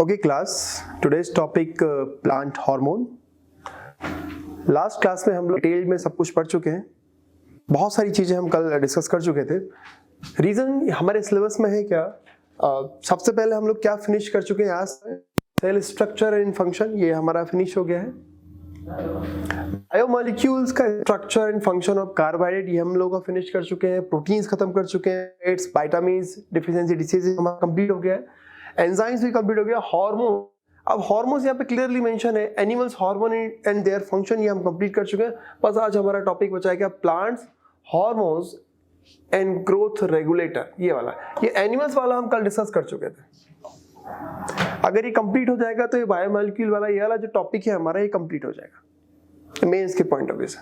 Okay class, today's topic plant hormone. Last class में हम लोग डिटेल में सब कुछ पढ़ चुके हैं, बहुत सारी चीज़ें हम कल डिस्कस कर चुके थे. रीज़न हमारे सिलेबस में है क्या, सबसे पहले हम लोग क्या फिनिश कर चुके हैं आज, सेल स्ट्रक्चर एंड फंक्शन, ये हमारा फिनिश हो गया है. बायोमोलिक्यूल्स का structure and function of carbohydrate ये हम लोग फिनिश कर चुके हैं. प्रोटीन्स खत्म कर चुके हैं. विटामिन्स डिफिशिएंसी डिसीज हमारा कंप्लीट हो गया है. एंजाइम्स भी कंप्लीट हो गया. हार्मोन, अब हार्मोन्स यहाँ पे क्लियरली मेंशन है. Animals hormone and their function ये हम कंप्लीट कर चुके हैं. बस आज हमारा टॉपिक बचा है क्या, plants hormones and growth regulator. ये वाला, ये एनिमल्स वाला हम कल डिस्कस कर चुके थे. अगर ये कंप्लीट हो जाएगा तो ये बायोमोलिक्यूल वाला ये वाला जो टॉपिक है हमारा ये कंप्लीट हो जाएगा मेंस के पॉइंट ऑफ व्यू से.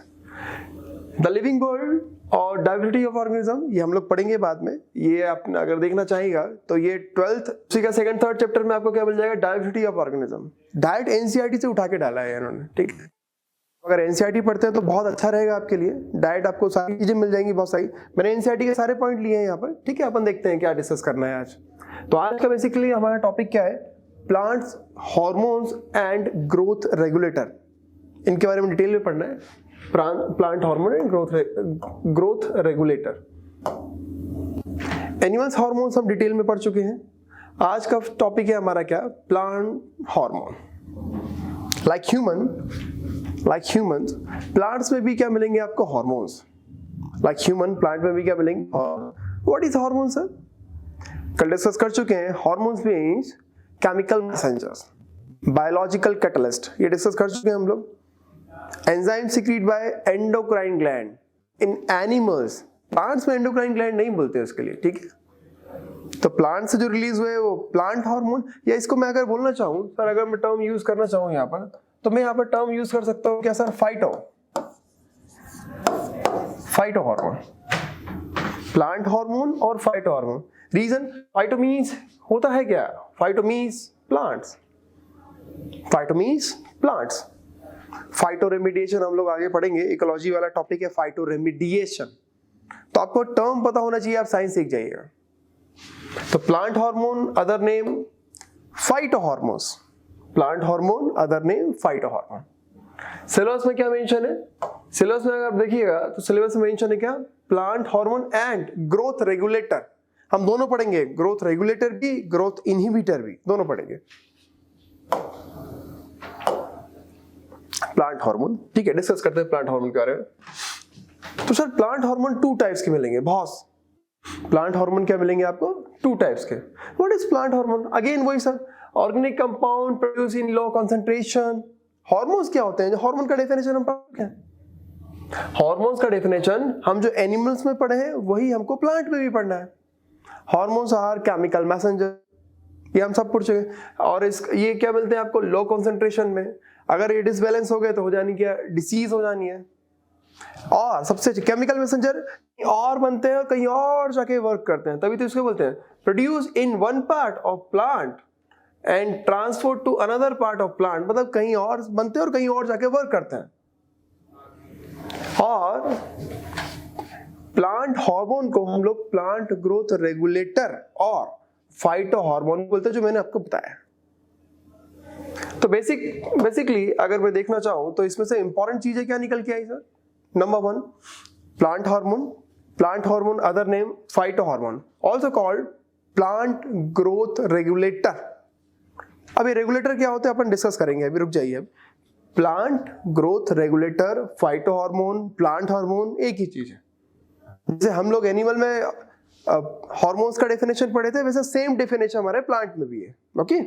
द लिविंग वर्ल्ड और डाइवर्सिटी ऑफ ऑर्गेनिज्म ये हम लोग पढ़ेंगे बाद में. ये आप अगर देखना चाहेगा तो ये 12th उसी का सेकंड थर्ड चैप्टर में आपको क्या मिल जाएगा, diversity of organism. Direct NCERT से उठा के डाला है इन्होंने. ठीक है, अगर एनसीईआरटी पढ़ते हैं तो बहुत अच्छा रहेगा आपके लिए. डायरेक्ट आपको सारी चीजें मिल जाएंगी बहुत सारी. मैंने एनसीईआरटी के सारे पॉइंट लिए हैं यहाँ पर. ठीक है, अपन देखते हैं क्या डिस्कस करना है आज. तो आज का बेसिकली हमारा टॉपिक क्या है, plants hormones and growth regulator. इनके बारे में डिटेल में पढ़ना है. Plant hormone and growth regulator. Animals hormones हम डिटेल में पढ़ चुके हैं. आज का टॉपिक है हमारा क्या, plant hormone. Like humans plants में भी क्या मिलेंगे आपको, हार्मोन्स. लाइक ह्यूमन प्लांट में भी क्या मिलेंगे. व्हाट इज हार्मोन सर, कल डिस्कस कर चुके हैं. Hormones means chemical messengers, biological catalyst, ये डिस्कस कर चुके हैं हम लोग. Enzyme secret bye endocrine gland in animals. Plants में एंडोक्राइन ग्लैंड नहीं बोलते उसके लिए. ठीक है, तो प्लांट से जो रिलीज हुए वो प्लांट हार्मोन. या इसको मैं अगर बोलना चाहूँ सर, अगर मैं टर्म यूज करना चाहूँ यहाँ पर, तो मैं यहाँ पर टर्म यूज कर सकता हूँ क्या sir, phyto hormone. Plant hormone और phyto hormone. Reason, phyto means होता है क्या, phyto means plants. Phyto remediation हम लोग आगे पढ़ेंगे. इकोलॉजी वाला टॉपिक है फाइटो रेमिडिएशन. तो आपको टर्म पता होना चाहिए, आप साइंस सीख जाइएगा. तो plant hormone other name phyto hormones. Plant hormone other name phyto hormone. Syllabus में क्या मेंशन है, सिलेबस में अगर आप देखिएगा तो सिलेबस में मेंशन है क्या, plant hormone and growth regulator. हम दोनों पढ़ेंगे, ग्रोथ रेगुलेटर भी, ग्रोथ इनहिबिटर भी, दोनों पढ़ेंगे. प्लांट हार्मोन, ठीक है, डिस्कस करते हैं प्लांट हार्मोन के बारे में. तो सर प्लांट हार्मोन 2 टाइप्स के मिलेंगे. बॉस, प्लांट हार्मोन क्या मिलेंगे आपको, 2 टाइप्स के. What is plant hormone, again वही sir, organic compound produce in low concentration. Hormones क्या होते हैं, हार्मोन का डेफिनेशन हम पढ़ते हैं. हार्मोन्स का डेफिनेशन हम जो एनिमल्स में पढ़े हैं वही हमको प्लांट में भी पढ़ना है. हार्मोन्स आर केमिकल मैसेंजर, ये हम सब पढ़ चुके हैं. और ये क्या मिलते हैं आपको, लो कंसंट्रेशन में. अगर ये डिसबैलेंस हो गए तो हो जानी क्या, डिसीज हो जानी है. और सबसे केमिकल मैसेंजर और बनते हैं और कहीं और जाके वर्क करते हैं, तभी तो इसको बोलते हैं produce in one part of plant and transport to another part of plant. मतलब कहीं और बनते हैं और कहीं और जाके वर्क करते हैं. और प्लांट हार्मोन को हम लोग प्लांट ग्रोथ रेगुलेटर और फाइटो हार्मोन बोलते हैं, जो मैंने आपको बताया. तो बेसिकली अगर मैं देखना चाहूं तो इसमें से इंपॉर्टेंट चीजें क्या निकल के आई sir. Number 1, plant hormone other name phyto hormone, also called plant growth regulator. अभी रेगुलेटर क्या होते हैं अपन डिस्कस करेंगे, अभी रुक जाइए. Plant growth regulator, phyto hormone, plant hormone एक ही चीज है. जैसे हम लोग एनिमल में हार्मोन्स का डेफिनेशन पढ़े थे, वैसे सेम डेफिनेशन हमारे प्लांट में भी है. ओके,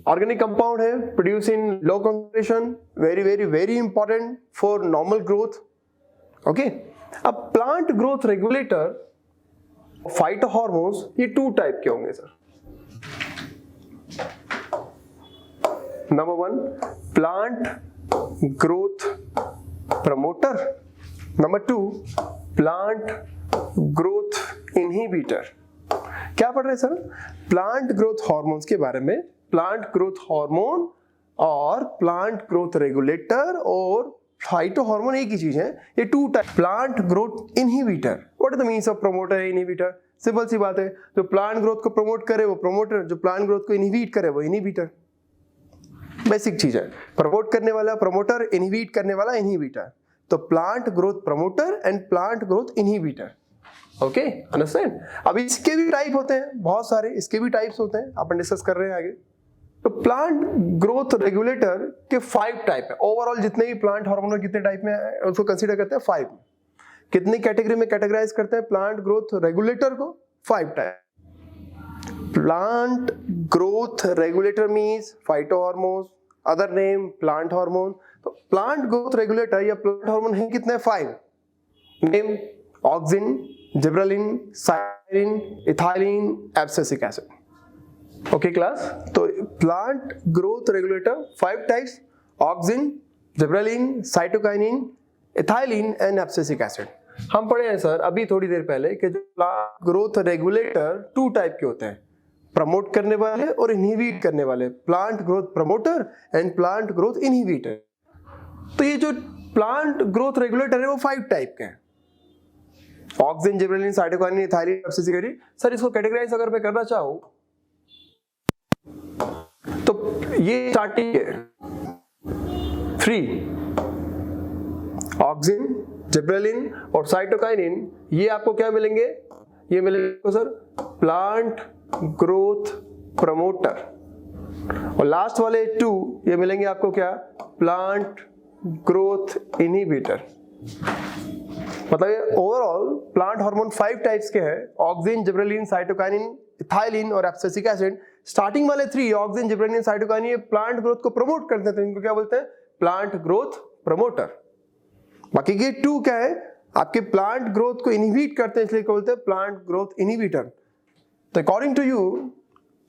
ऑर्गेनिक कंपाउंड है, produce in low concentration, very very very important for normal growth. Okay, अब plant growth regulator, phyto hormones, ये 2 टाइप के होंगे sir. Number 1, plant growth promoter. Number 2, plant growth inhibitor. क्या पढ़ रहे हैं सर, प्लांट ग्रोथ हार्मोन्स के बारे में. प्लांट ग्रोथ हार्मोन और प्लांट ग्रोथ रेगुलेटर और फाइटो हार्मोन एक ही चीज है. ये 2 type. Plant growth inhibitor, what is the means of promoter inhibitor. Simple सी बात है, जो प्लांट ग्रोथ को प्रमोट करे वो प्रोमोटर, जो प्लांट ग्रोथ को इनहिबिट करे वो इनहिबिटर। बेसिक चीज है, प्रमोट करने वाला प्रमोटर, इनहिबिट करने वाला इनहिबिटर। तो plant growth promoter and plant growth inhibitor. Okay, understand. अब इसके भी टाइप होते हैं बहुत सारे, इसके भी टाइप्स होते हैं, अपन डिस्कस कर रहे हैं आगे। तो प्लांट ग्रोथ रेगुलेटर के 5 टाइप है। ओवरऑल जितने भी प्लांट हार्मोन कितने टाइप में है उसको कंसीडर करते हैं 5। कितनी कैटेगरी में कैटेगराइज करते हैं प्लांट ग्रोथ रेगुलेटर को? 5 type. Plant growth regulator means phytohormones, other name plant hormone. तो प्लांट ग्रोथ रेगुलेटर या प्लांट हार्मोन है कितने? 5 नेम: ऑक्सिन, जिब्रेलिन, साइरिन, ethylene, abscisic acid. Okay class, तो plant growth regulator 5 types: auxin, gibberellin, cytokinin, ethylene and abscisic acid. हम पढ़े हैं sir अभी थोड़ी देर पहले कि जो प्लांट ग्रोथ रेगुलेटर 2 टाइप के होते हैं, प्रमोट करने वाले और इनहिबिट करने वाले। Plant growth promoter and plant growth inhibitor. तो ये जो प्लांट ग्रोथ रेगुलेटर है वो 5 टाइप के हैं: auxin, gibberellin, cytokinin, ethylene, abscisic acid. Sir इसको कैटेगराइज अगर मैं करना चाहूं तो ये स्टार्टिंग है 3: ऑक्सिन, जिब्रेलिन और साइटोकाइनिन। ये आपको क्या मिलेंगे? ये मिलेंगे सर प्लांट ग्रोथ प्रमोटर। और लास्ट वाले 2 ये मिलेंगे आपको क्या? Plant growth inhibitor. मतलब ये ओवरऑल प्लांट हार्मोन 5 टाइप्स के हैं: ऑक्सिन, जिब्रेलिन, साइटोकाइनिन, इथाइलिन और एब्सिसिक एसिड। स्टार्टिंग वाले 3 ऑक्सिन, जिब्रेलिन, साइटोकाइनिन ये प्लांट ग्रोथ को प्रमोट करते हैं, तो इनको क्या बोलते हैं? Plant growth promoter. बाकी के 2 क्या है? आपके प्लांट ग्रोथ को इनहिबिट करते हैं, इसलिए क्या बोलते हैं? Plant growth inhibitor. तो अकॉर्डिंग टू यू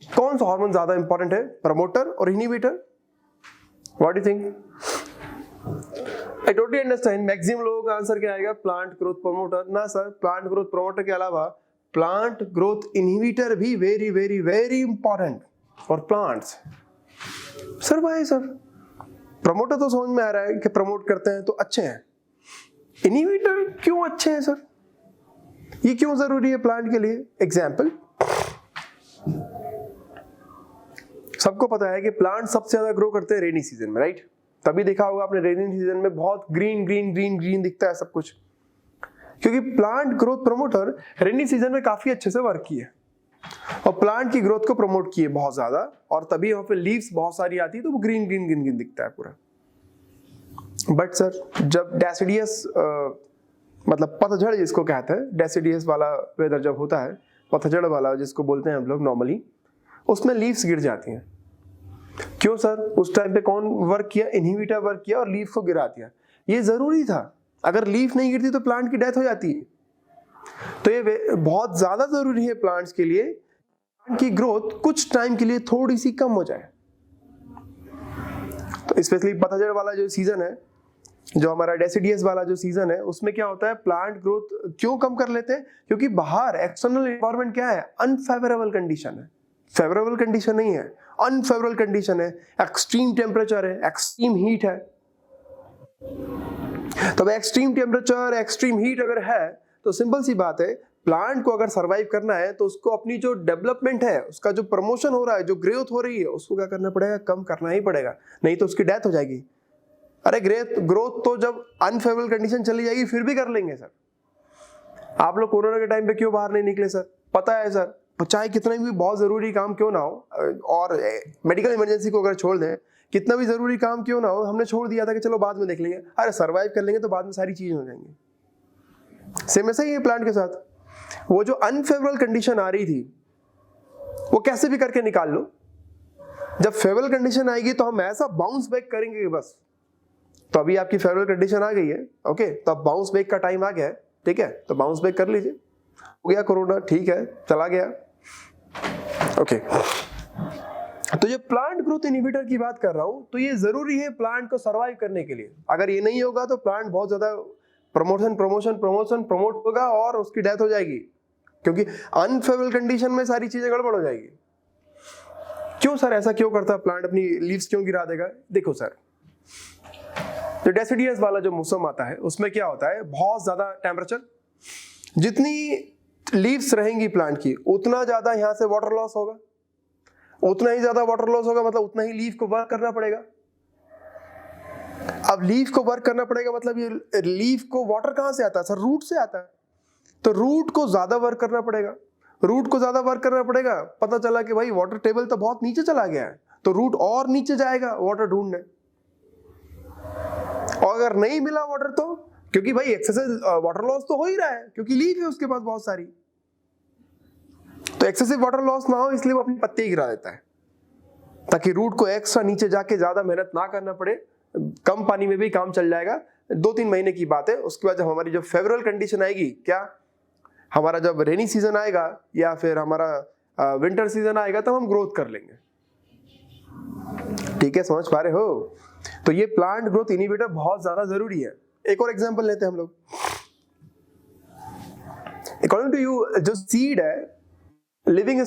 कौन सा हार्मोन ज्यादा इंपॉर्टेंट है, प्रमोटर और inhibitor? What do you think? I totally understand maximum लोगों का आंसर क्या आएगा? Plant growth promoter. ना सर, प्लांट ग्रोथ प्रमोटर के अलावा प्लांट ग्रोथ इनहिबिटर भी very very very important for plants. Sir why sir? Promoter तो समझ में आ रहा है कि प्रमोट करते हैं तो अच्छे हैं, इनहिबिटर क्यों अच्छे हैं सर? ये क्यों जरूरी है प्लांट के लिए? एग्जाम्पल, सबको पता है कि प्लांट सबसे ज्यादा ग्रो करते हैं रेनी सीजन में, राइट? तभी देखा होगा आपने रेनी सीजन में बहुत ग्रीन ग्रीन ग्रीन ग्रीन दिखता है सब कुछ, क्योंकि plant growth promoter rainy season में काफी अच्छे से वर्क किए और प्लांट की ग्रोथ को प्रमोट किए बहुत ज्यादा, और तभी वहां पे लीव्स बहुत सारी आती है तो वो ग्रीन ग्रीन ग्रीन ग्रीन दिखता है पूरा। बट सर जब डेसिडियस मतलब पतझड़ जिसको कहते हैं, डेसिडियस वाला वेदर जब होता है, पतझड़ वाला जिसको बोलते हैं हम लोग नॉर्मली, उसमें लीव्स गिर जाती हैं। क्यों सर? उस टाइम पे कौन वर्क किया? इनहिबिटर वर्क किया और लीफ को गिरा दिया। ये जरूरी था, अगर लीफ नहीं गिरती तो प्लांट की डेथ हो जाती है। तो ये बहुत ज्यादा जरूरी है प्लांट्स के लिए, प्लांट की ग्रोथ कुछ टाइम के लिए थोड़ी सी कम हो जाए। तो स्पेशली पतझड़ वाला जो सीजन है, जो हमारा डेसिडियस वाला जो सीजन है, उसमें क्या होता है? प्लांट ग्रोथ क्यों कम कर लेते हैं? क्योंकि बाहर एक्सटर्नल एनवायरनमेंट क्या है? अनफेवरेबल कंडीशन है, फेवरेबल कंडीशन नहीं है, अनफेवरेबल कंडीशन है, एक्सट्रीम टेम्परेचर है, एक्सट्रीम हीट है। तो एक्सट्रीम टेम्परेचर, एक्सट्रीम हीट अगर है तो सिंपल सी बात है, प्लांट को अगर सरवाइव करना है तो उसको अपनी जो डेवलपमेंट है, उसका जो प्रमोशन हो रहा है, जो ग्रोथ हो रही है, उसको क्या करना पड़ेगा? कम करना ही पड़ेगा, नहीं तो उसकी डेथ हो जाएगी। अरे ग्रोथ तो जब अनफेवरेबल कंडीशन चली जाएगी फिर भी कर लेंगे सर। आप लोग कोरोना के टाइम पे क्यों बाहर नहीं निकले सर? पता है सर, चाहे कितना भी बहुत जरूरी काम क्यों ना हो, और मेडिकल इमरजेंसी को अगर छोड़ दें, कितना भी जरूरी काम क्यों ना हो, हमने छोड़ दिया था कि चलो बाद में देख लेंगे। अरे सर्वाइव कर लेंगे तो बाद में सारी चीजें हो जाएंगी। सेम ऐसा ही है प्लांट के साथ। वो जो अनफेवरेबल कंडीशन आ रही थी वो कैसे भी करके निकाल लो, जब फेवरेबल कंडीशन आएगी तो हम ऐसा बाउंस बैक करेंगे कि बस। तो अभी आपकी फेवरेबल कंडीशन आ गई है, ओके, तो अब बाउंस बैक का टाइम आ गया है, ठीक है, तो बाउंस बैक कर लीजिए। हो गया कोरोना, ठीक है, चला गया, ओके। तो ये प्लांट ग्रोथ इनहिबिटर की बात कर रहा हूं, तो ये जरूरी है प्लांट को सरवाइव करने के लिए। अगर ये नहीं होगा तो प्लांट बहुत ज्यादा प्रमोट होगा और उसकी डेथ हो जाएगी, क्योंकि अनफेवरेबल कंडीशन में सारी चीजें गड़बड़ हो जाएगी। क्यों सर ऐसा क्यों करता? प्लांट अपनी लीव्स क्यों गिरा देगा? देखो सर, जो डेसिडियस वाला जो मौसम आता है उसमें क्या होता है? बहुत ज्यादा टेम्परेचर, जितनी लीव्स रहेंगी प्लांट की, उतना ज्यादा यहाँ से वाटर लॉस होगा, उतना ही ज्यादा वाटर लॉस होगा, मतलब उतना ही लीफ को वर्क करना पड़ेगा। अब लीफ को वर्क करना पड़ेगा मतलब ये लीफ को वाटर कहां से आता है सर? रूट से आता है। तो रूट को ज्यादा वर्क करना पड़ेगा, रूट को ज्यादा वर्क करना पड़ेगा। पता चला कि भाई वाटर टेबल तो बहुत नीचे चला गया है, तो रूट और नीचे जाएगा वाटर ढूंढने। और अगर नहीं मिला वाटर तो, क्योंकि भाई एक्सेसिव वाटर लॉस तो हो ही रहा है, क्योंकि लीफ है उसके पास बहुत सारी, तो एक्सेसिव वाटर लॉस ना हो इसलिए वो अपनी पत्ती गिरा देता है, ताकि रूट को एक्स्ट्रा नीचे जाके ज्यादा मेहनत ना करना पड़े। कम पानी में भी काम चल जाएगा। 2-3 महीने की बात है। उसके बाद जब हमारी जो फेवरेबल कंडीशन आएगी, क्या हमारा जब रेनी सीजन आएगा या फिर हमारा विंटर सीजन आएगा, तब हम ग्रोथ कर लेंगे। ठीक है, समझ पा रहे हो? तो ये प्लांट ग्रोथ इनहिबिटर बहुत ज्यादा जरूरी है। एक और एग्जांपल लेते हैं हम लोग। अकॉर्डिंग टू यू जो सीड है लिविंग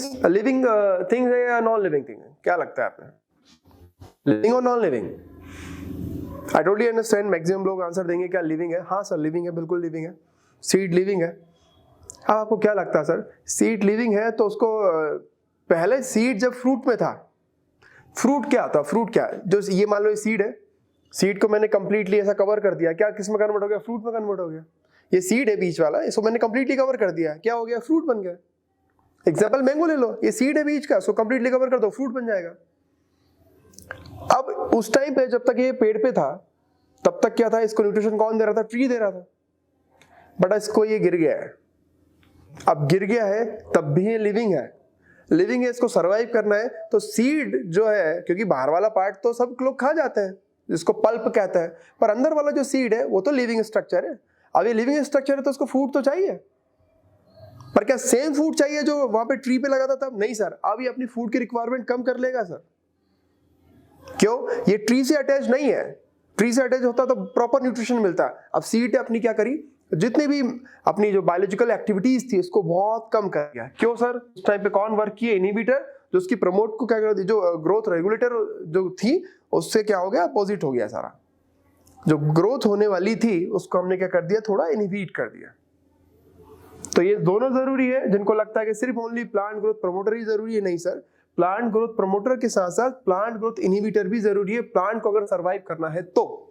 थिंग है या नॉन लिविंग थिंग है? क्या लगता है आपने, लिविंग और नॉन लिविंग? आई टोटली अंडरस्टैंड, मैक्सिमम लोग आंसर देंगे क्या लिविंग है। हाँ सर लिविंग है, बिल्कुल लिविंग है, सीड लिविंग है। हाँ, आपको क्या लगता है सर सीड लिविंग है तो उसको पहले सीड जब फ्रूट में था, फ्रूट क्या था? फ्रूट क्या है? जो ये मान लो ये सीड है, सीड को मैंने कंप्लीटली ऐसा कवर कर दिया, क्या किस में कन्वर्ट हो गया? फ्रूट में कन्वर्ट हो गया। ये सीड है बीच वाला, इसको मैंने कंप्लीटली कवर कर दिया, क्या हो गया? फ्रूट बन गया। एग्जाम्पल मैंगो ले लो, ये सीड है बीच का, इसको कंप्लीटली कवर कर दो, फ्रूट बन जाएगा। अब उस टाइम पे जब तक ये पेड़ पे था तब तक क्या था? इसको न्यूट्रिशन कौन दे रहा था? ट्री दे रहा था। बट इसको ये गिर गया है, अब गिर गया है तब भी ये लिविंग है, लिविंग है, इसको सरवाइव करना है। तो सीड जो है, क्योंकि बाहर वाला पार्ट तो सब लोग खा जाते हैं, जिसको पल्प कहते हैं, पर अंदर वाला जो सीड है वो तो लिविंग स्ट्रक्चर है। अब ये लिविंग स्ट्रक्चर है तो उसको फूड तो चाहिए, पर क्या सेम फूड चाहिए जो वहां पे ट्री पे लगा था तब? नहीं सर, अब ये अपनी फूड की रिक्वायरमेंट कम कर लेगा सर। क्यों? ये ट्री से अटैच नहीं है, ट्री से अटैच होता तो प्रॉपर न्यूट्रिशन मिलता। अब सीड अपनी क्या करी, जितनी भी अपनी जो बायोलॉजिकल एक्टिविटीज थी उसको बहुत कम कर दिया। क्यों सर? उस टाइम पे कौन वर्क किए? इनहिबिटर, जो उसकी प्रमोट को क्या कर दी, जो ग्रोथ रेगुलेटर जो थी उससे क्या हो गया? अपोजिट हो गया सारा। जो ग्रोथ होने वाली थी उसको हमने क्या कर दिया? थोड़ा इनहिबिट कर दिया। तो ये दोनों जरूरी है। जिनको लगता है कि सिर्फ ओनली प्लांट ग्रोथ प्रमोटर ही जरूरी है, नहीं सर, प्लांट ग्रोथ प्रमोटर के साथ साथ प्लांट ग्रोथ इनहिबिटर भी जरूरी है, प्लांट को अगर सरवाइव करना है तो।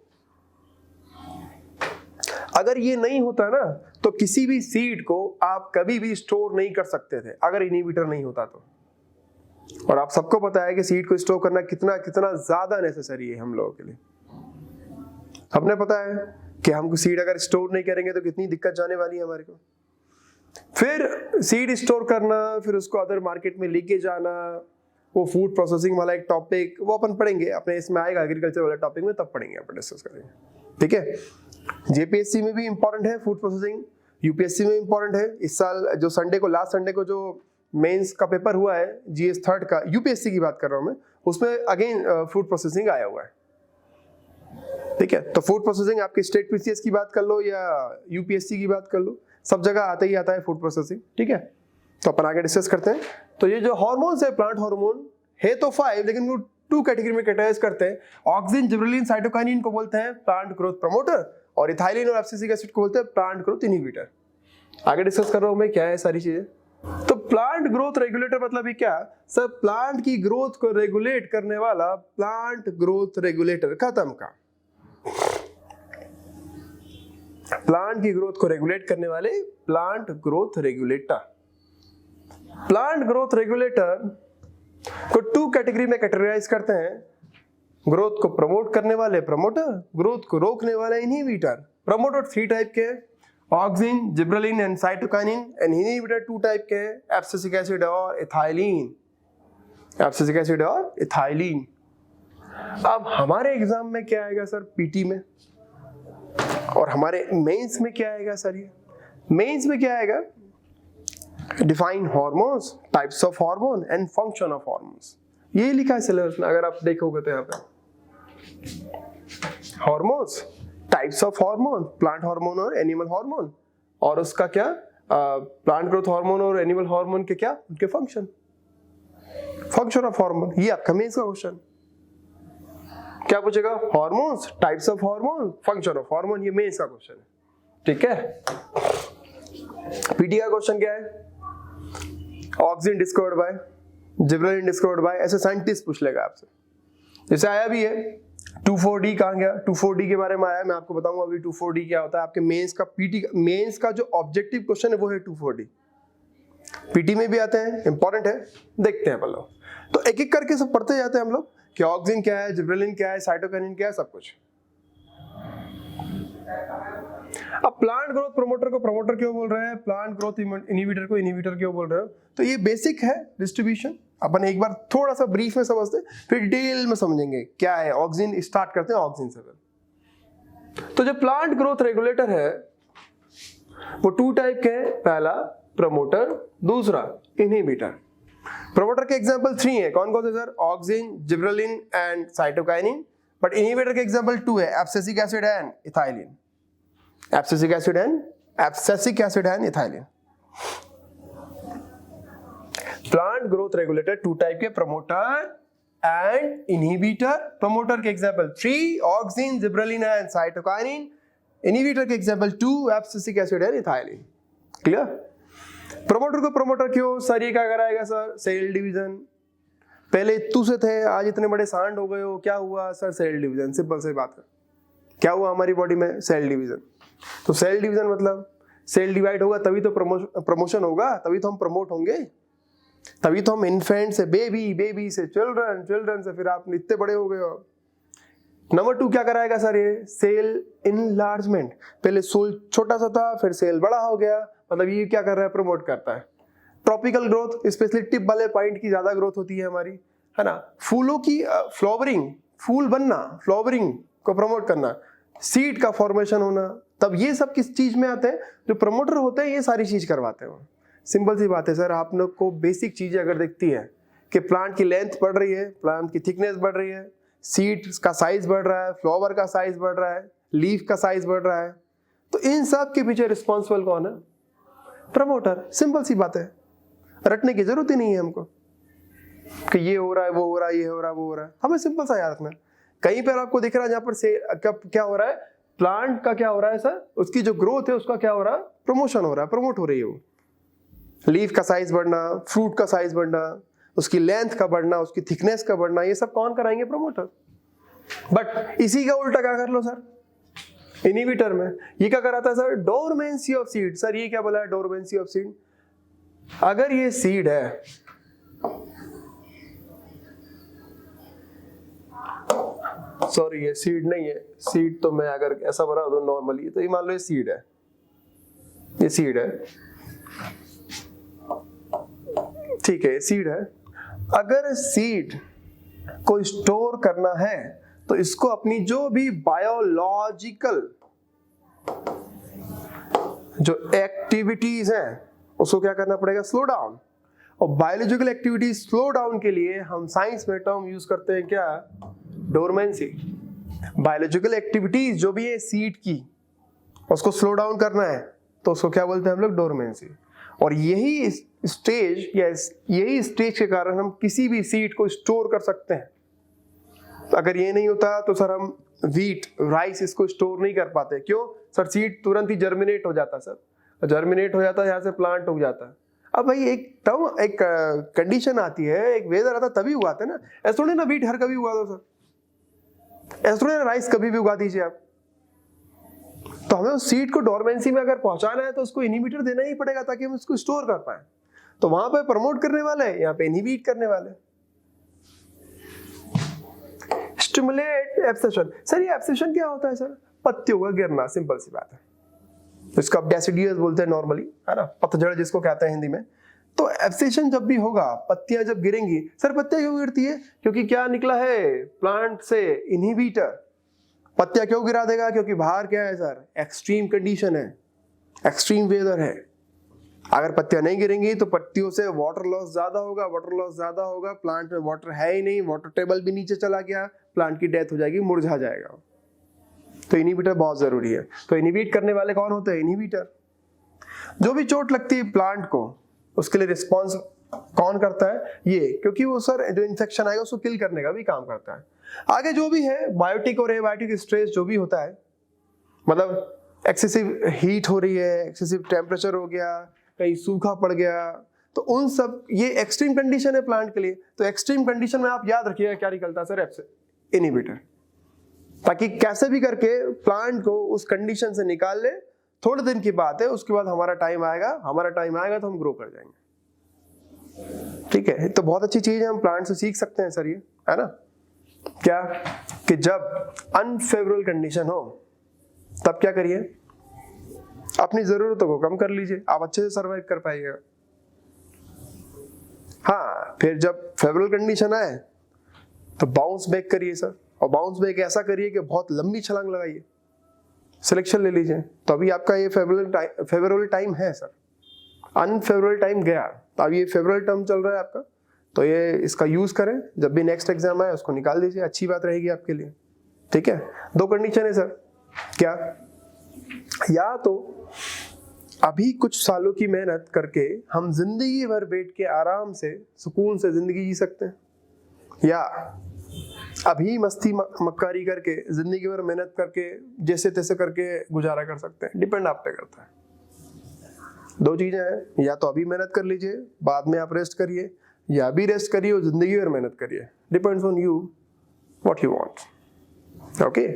अगर ये नहीं होता ना तो किसी भी सीड को आप कभी भी स्टोर नहीं कर सकते थे, अगर इनहिबिटर नहीं होता तो। और आप सबको पता है कि सीड को स्टोर करना कितना कितना ज्यादा नेसेसरी है हम लोगों के लिए। हमने पता है कि हमको सीड अगर स्टोर नहीं करेंगे तो कितनी दिक्कत जाने वाली है हमारे को। फिर सीड स्टोर करना, फिर उसको अदर मार्केट में लेके जाना, वो फूड प्रोसेसिंग वाला एक टॉपिक, वो अपन पढ़ेंगे अपने, इसमें आएगा एग्रीकल्चर वाला टॉपिक में, तब पढ़ेंगे, अपन डिस्कस करेंगे। ठीक है, जेपीएससी में भी इंपॉर्टेंट है फूड प्रोसेसिंग, यूपीएससी में इंपॉर्टेंट है। इस साल जो संडे को, लास्ट संडे को जो मेंस का पेपर हुआ है जीएस 3 का, यूपीएससी की बात कर रहा हूं मैं, उसमें अगेन फूड प्रोसेसिंग आया हुआ है। ठीक है, तो फूड प्रोसेसिंग आपकी स्टेट पीसीएस की बात कर लो या यूपीएससी की बात कर लो, सब जगह आता ही आता है फूड प्रोसेसिंग। ठीक है, तो अपन आगे डिस्कस करते हैं। तो ये जो हार्मोन्स है, प्लांट हार्मोन है तो 5, लेकिन वो 2 कैटेगरी में कैटेगराइज करते हैं। ऑक्सिन, जिबरेलिन, साइटोकाइनिन को बोलते हैं प्लांट ग्रोथ प्रमोटर, और इथाइलिन और एब्सिसिक एसिड को बोलते हैं प्लांट ग्रोथ इनहिबिटर। आगे डिस्कस कर रहा हूं मैं क्या है सारी चीजें। तो प्लांट ग्रोथ रेगुलेटर मतलब ये क्या सर? प्लांट की ग्रोथ को रेगुलेट करने वाला प्लांट ग्रोथ रेगुलेटर। खत्म का। प्लांट की ग्रोथ को रेगुलेट करने वाले plant growth regulator. Plant growth regulator को 2 कैटेगरी में कैटेगराइज करते हैं। ग्रोथ को प्रमोट करने वाले प्रमोटर, ग्रोथ को रोकने वाले इनहिबिटर। प्रमोटर 3 टाइप के, auxin, gibberellin and cytokinin, and inhibitor 2 type के, एब्सिसिक एसिड और इथाइलिन। एब्सिसिक एसिड और इथाइलिन। अब हमारे एग्जाम में क्या आएगा सर? पीटी में, और हमारे मेंस में क्या आएगा सर? ये मेंस में क्या आएगा? Define hormones, types of hormone and function of hormones. ये लिखा है सिलेबस में, अगर आप देखोगे तो यहाँ पे hormones, types of hormone, plant hormone और एनिमल हार्मोन, और उसका क्या प्लांट ग्रोथ हार्मोन और एनिमल हार्मोन के क्या उनके फंक्शन, फंक्शन ऑफ हार्मोन। ये आपका मेंस का क्वेश्चन क्या पूछेगा? Hormones, types of hormone, function of hormone. ये मेंस का क्वेश्चन है। ठीक है, पीटी का क्वेश्चन क्या है? Oxygen discovered by, gibberellin discovered by, ऐसे साइंटिस्ट पूछ लेगा आपसे। जैसे आया भी है 2,4-D कहाँ गया? 2,4-D के बारे में आया, मैं आपको बताऊंगा अभी 2,4-D क्या होता है। आपके मेंस का पीटी मेंस का जो ऑब्जेक्टिव क्वेश्चन है वो है 2,4-D। पीटी में भी आते हैं, इंपॉर्टेंट है, देखते हैं अपन लोग। तो एक एक करके सब पढ़ते जाते हैं हम लोग कि ऑक्सीजन क्या है, जिब्रेलिन क्या है, साइटोकाइनिन क्या है, सब कुछ। अब प्लांट ग्रोथ प्रमोटर को प्रमोटर क्यों बोल रहे हैं, प्लांट ग्रोथ इनहिबिटर को इनहिबिटर क्यों बोल रहे हो? तो ये बेसिक है डिस्ट्रीब्यूशन। अपन एक बार थोड़ा सा ब्रीफ में समझते फिर डिटेल में समझेंगे क्या है। ऑक्सीजन स्टार्ट करते हैं ऑक्सीजन से। तो जो प्लांट ग्रोथ रेगुलेटर है वो 2 टाइप के हैं, पहला प्रमोटर, दूसरा इनहिबिटर। प्रमोटर के एग्जांपल 3 है, कौन कौन से sir? Oxygen, gibberellin and cytokinin. But inhibitor के एग्जांपल 2 है, abscisic acid and ethylene. Abscisic acid and ethylene. Plant growth regulator 2 type के, प्रमोटर एंड इनहिबिटर। प्रमोटर के example 3 oxygen, gibberellin and cytokinin. Inhibitor के example 2 abscisic acid and ethylene. Clear? Promoter को promoter क्यों sir? ये क्या कराएगा sir? Cell division. पहले इतू से थे, आज इतने बड़े सांड हो गए हो, क्या हुआ सर? Cell division. सिंपल सी बात है, क्या हुआ हमारी बॉडी में? Cell division. तो सेल डिवीजन मतलब सेल डिवाइड होगा तभी तो प्रमोशन होगा, तभी तो हम प्रमोट होंगे, तभी तो हम इन्फेंट से बेबी, बेबी से चिल्ड्रन, चिल्ड्रन से फिर आप इतने बड़े हो गए हो। नंबर 2 क्या कराएगा सर? ये सेल इनलार्जमेंट। पहले सेल छोटा सा था, फिर सेल बड़ा हो गया, मतलब ये क्या कर रहा है? प्रमोट करता है। ट्रॉपिकल ग्रोथ, स्पेशली टिप वाले पॉइंट की ज्यादा ग्रोथ होती है हमारी, है ना। फूलों की फ्लावरिंग, फूल बनना, फ्लावरिंग को प्रमोट करना, सीड का फॉर्मेशन होना, तब ये सब किस चीज में आते हैं? जो प्रमोटर होते हैं ये सारी चीज करवाते हैं। सिंपल सी बात है सर, आप लोग को बेसिक चीजें अगर दिखती है कि प्लांट की लेंथ बढ़ रही है, प्लांट की थिकनेस बढ़ रही है, सीड का साइज बढ़ रहा है, फ्लावर का साइज बढ़ रहा है, लीफ का साइज बढ़ रहा है, तो इन सब के पीछे रिस्पॉन्सिबल कौन है? प्रमोटर। सिंपल सी बात है, रटने की जरूरत ही नहीं है हमको कि ये हो रहा है, वो हो रहा है, ये हो रहा है, वो हो रहा है। हमें सिंपल सा याद रखना है। कहीं पर आपको दिख रहा है जहां पर से क्या हो रहा है? प्लांट का क्या हो रहा है सर? उसकी जो ग्रोथ है उसका क्या हो रहा है? प्रमोशन हो रहा है, प्रमोट हो रही है वो। लीफ का साइज बढ़ना, फ्रूट का साइज बढ़ना, उसकी लेंथ का बढ़ना, उसकी थिकनेस का बढ़ना, ये सब कौन कराएंगे? प्रमोटर। बट इसी का उल्टा क्या कर लो सर? इनहिबिटर में ये क्या कराता है sir? Dormancy of seed. Sir ये क्या बोला है? Dormancy of seed. अगर ये सीड है, सॉरी ये सीड नहीं है, सीड तो मैं अगर ऐसा बना दूं नॉर्मली, तो ये मान लो ये सीड है, ये सीड है, ठीक है, सीड है। अगर सीड को स्टोर करना है तो इसको अपनी जो भी बायोलॉजिकल जो एक्टिविटीज हैं उसको क्या करना पड़ेगा? Slow down. और बायोलॉजिकल एक्टिविटी स्लो डाउन के लिए हम साइंस में टर्म यूज करते हैं क्या? डोरमेंसी। बायोलॉजिकल एक्टिविटीज जो भी है सीड की, उसको स्लो डाउन करना है तो उसको क्या बोलते हैं हम लोग? डोरमेंसी। और यही स्टेज या यही स्टेज के कारण हम किसी भी सीड को स्टोर कर सकते हैं। अगर ये नहीं होता तो सर हम व्हीट, राइस इसको स्टोर नहीं कर पाते। क्यों सर? सीड तुरंत ही जर्मिनेट हो जाता सर, जर्मिनेट हो जाता है, यहाँ से प्लांट उग जाता है। अब भाई एक टर्म, एक कंडीशन आती है, एक वेदर आता है तभी उगाते हैं ना। ऐसा थोड़ी ना व्हीट हर कभी उगा दो सर, ऐसा थोड़ी ना राइस कभी भी उगा दीजिए आप। तो हमें उस सीड को डोरमेंसी में अगर पहुंचाना है तो उसको इनहिबिटर देना ही पड़ेगा ताकि हम उसको स्टोर कर पाए। तो वहां पे प्रमोट करने वाले हैं, यहाँ पे इनहिबिट करने वाले। Stimulate abscission. सर ये एब्सेशन क्या होता है सर? पत्तियों का गिरना, सिंपल सी बात है। इसको आप डेसिडियस बोलते हैं नॉर्मली, है ना, पतझड़ जिसको कहते हैं हिंदी में। तो एब्सेशन जब भी होगा, पत्तियां जब गिरेंगी, सर पत्तियां क्यों गिरती है? क्योंकि क्या निकला है प्लांट से? इनहिबिटर। पत्तियां क्यों गिरा देगा? क्योंकि बाहर क्या है सर? एक्सट्रीम कंडीशन है, एक्सट्रीम वेदर है। अगर पत्तियां नहीं गिरेंगी तो पत्तियों से वाटर लॉस ज्यादा होगा, वाटर लॉस ज्यादा होगा, प्लांट में वाटर है ही नहीं, वाटर टेबल भी नीचे चला गया, प्लांट की डेथ हो जाएगी, मुरझा जाएगा। तो इनहिबिटर बहुत जरूरी है। तो इनहिबिट करने वाले कौन होते हैं? इनहिबिटर। जो भी चोट लगती है प्लांट को, उसके लिए रिस्पॉन्स कौन करता है? ये, क्योंकि वो सर जो इन्फेक्शन आएगा उसको किल करने का भी काम करता है। आगे जो भी है बायोटिक और एबायोटिक स्ट्रेस जो भी होता है, मतलब एक्सेसिव हीट हो रही है, एक्सेसिव टेम्परेचर हो गया, कहीं सूखा पड़ गया, तो उन सब, ये एक्सट्रीम कंडीशन है प्लांट के लिए। तो एक्सट्रीम कंडीशन में आप याद रखिएगा क्या निकलता है सर, एफसी इनहिबिटर, ताकि कैसे भी करके प्लांट को उस कंडीशन से निकाल ले। थोड़े दिन की बात है, उसके बाद हमारा टाइम आएगा तो हम ग्रो कर जाएंगे। ठीक है, तो बहुत अच्छी चीज है, हम प्लांट से सीख सकते हैं सर, ये है ना क्या, कि जब अनफेवरेबल कंडीशन हो तब क्या करिए, अपनी जरूरतों को कम कर लीजिए, आप अच्छे से सरवाइव कर पाइएगा। हाँ, फिर जब फेवरेबल कंडीशन आए तो बाउंस बैक करिए सर, और बाउंस बैक ऐसा करिए कि बहुत लंबी छलांग लगाइए, सिलेक्शन ले लीजिए, तो अभी आपका ये फेवरेबल टाइम है सर। अनफेवरेबल टाइम गया, तो अब ये फेवरेबल टर्म चल रहा है आपका, तो ये इसका यूज करें, जब भी नेक्स्ट एग्जाम आए उसको निकाल दीजिए, अच्छी बात रहेगी आपके लिए। ठीक है, दो कंडीशन है सर, क्या, या तो अभी कुछ सालों की मेहनत करके हम जिंदगी भर बैठ के आराम से सुकून से जिंदगी जी सकते हैं, या अभी मस्ती मक्कारी करके जिंदगी भर मेहनत करके जैसे तैसे करके गुजारा कर सकते हैं। डिपेंड आप पे करता है, दो चीजें हैं, या तो अभी मेहनत कर लीजिए, बाद में आप रेस्ट करिए, या अभी रेस्ट करिए और जिंदगी भर मेहनत करिए। Depends on you what you want. Okay,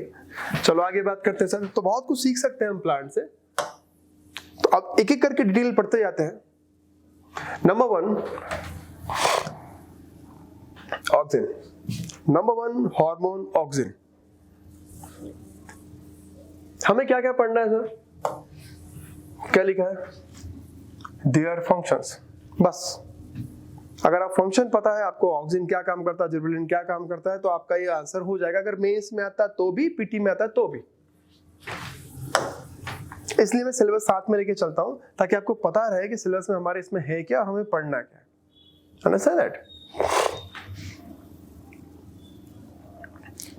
चलो आगे बात करते हैं सर। तो बहुत कुछ सीख सकते हैं हम प्लांट से, तो अब एक एक करके डिटेल पढ़ते जाते हैं। Number 1 auxin, number 1 hormone auxin. हमें क्या क्या पढ़ना है सर, क्या लिखा है, देयर फंक्शंस, बस। अगर आप फंक्शन पता है आपको, ऑक्सिन क्या काम करता है, जिबरेलिन क्या काम करता है, तो आपका ये आंसर हो जाएगा। अगर मेंस में आता है तो भी, पीटी में आता है तो भी। इसलिए मैं सिलेबस साथ में लेके चलता हूं, ताकि आपको पता रहे कि सिलेबस में हमारे इसमें है क्या और हमें पढ़ना क्या है। Understand that?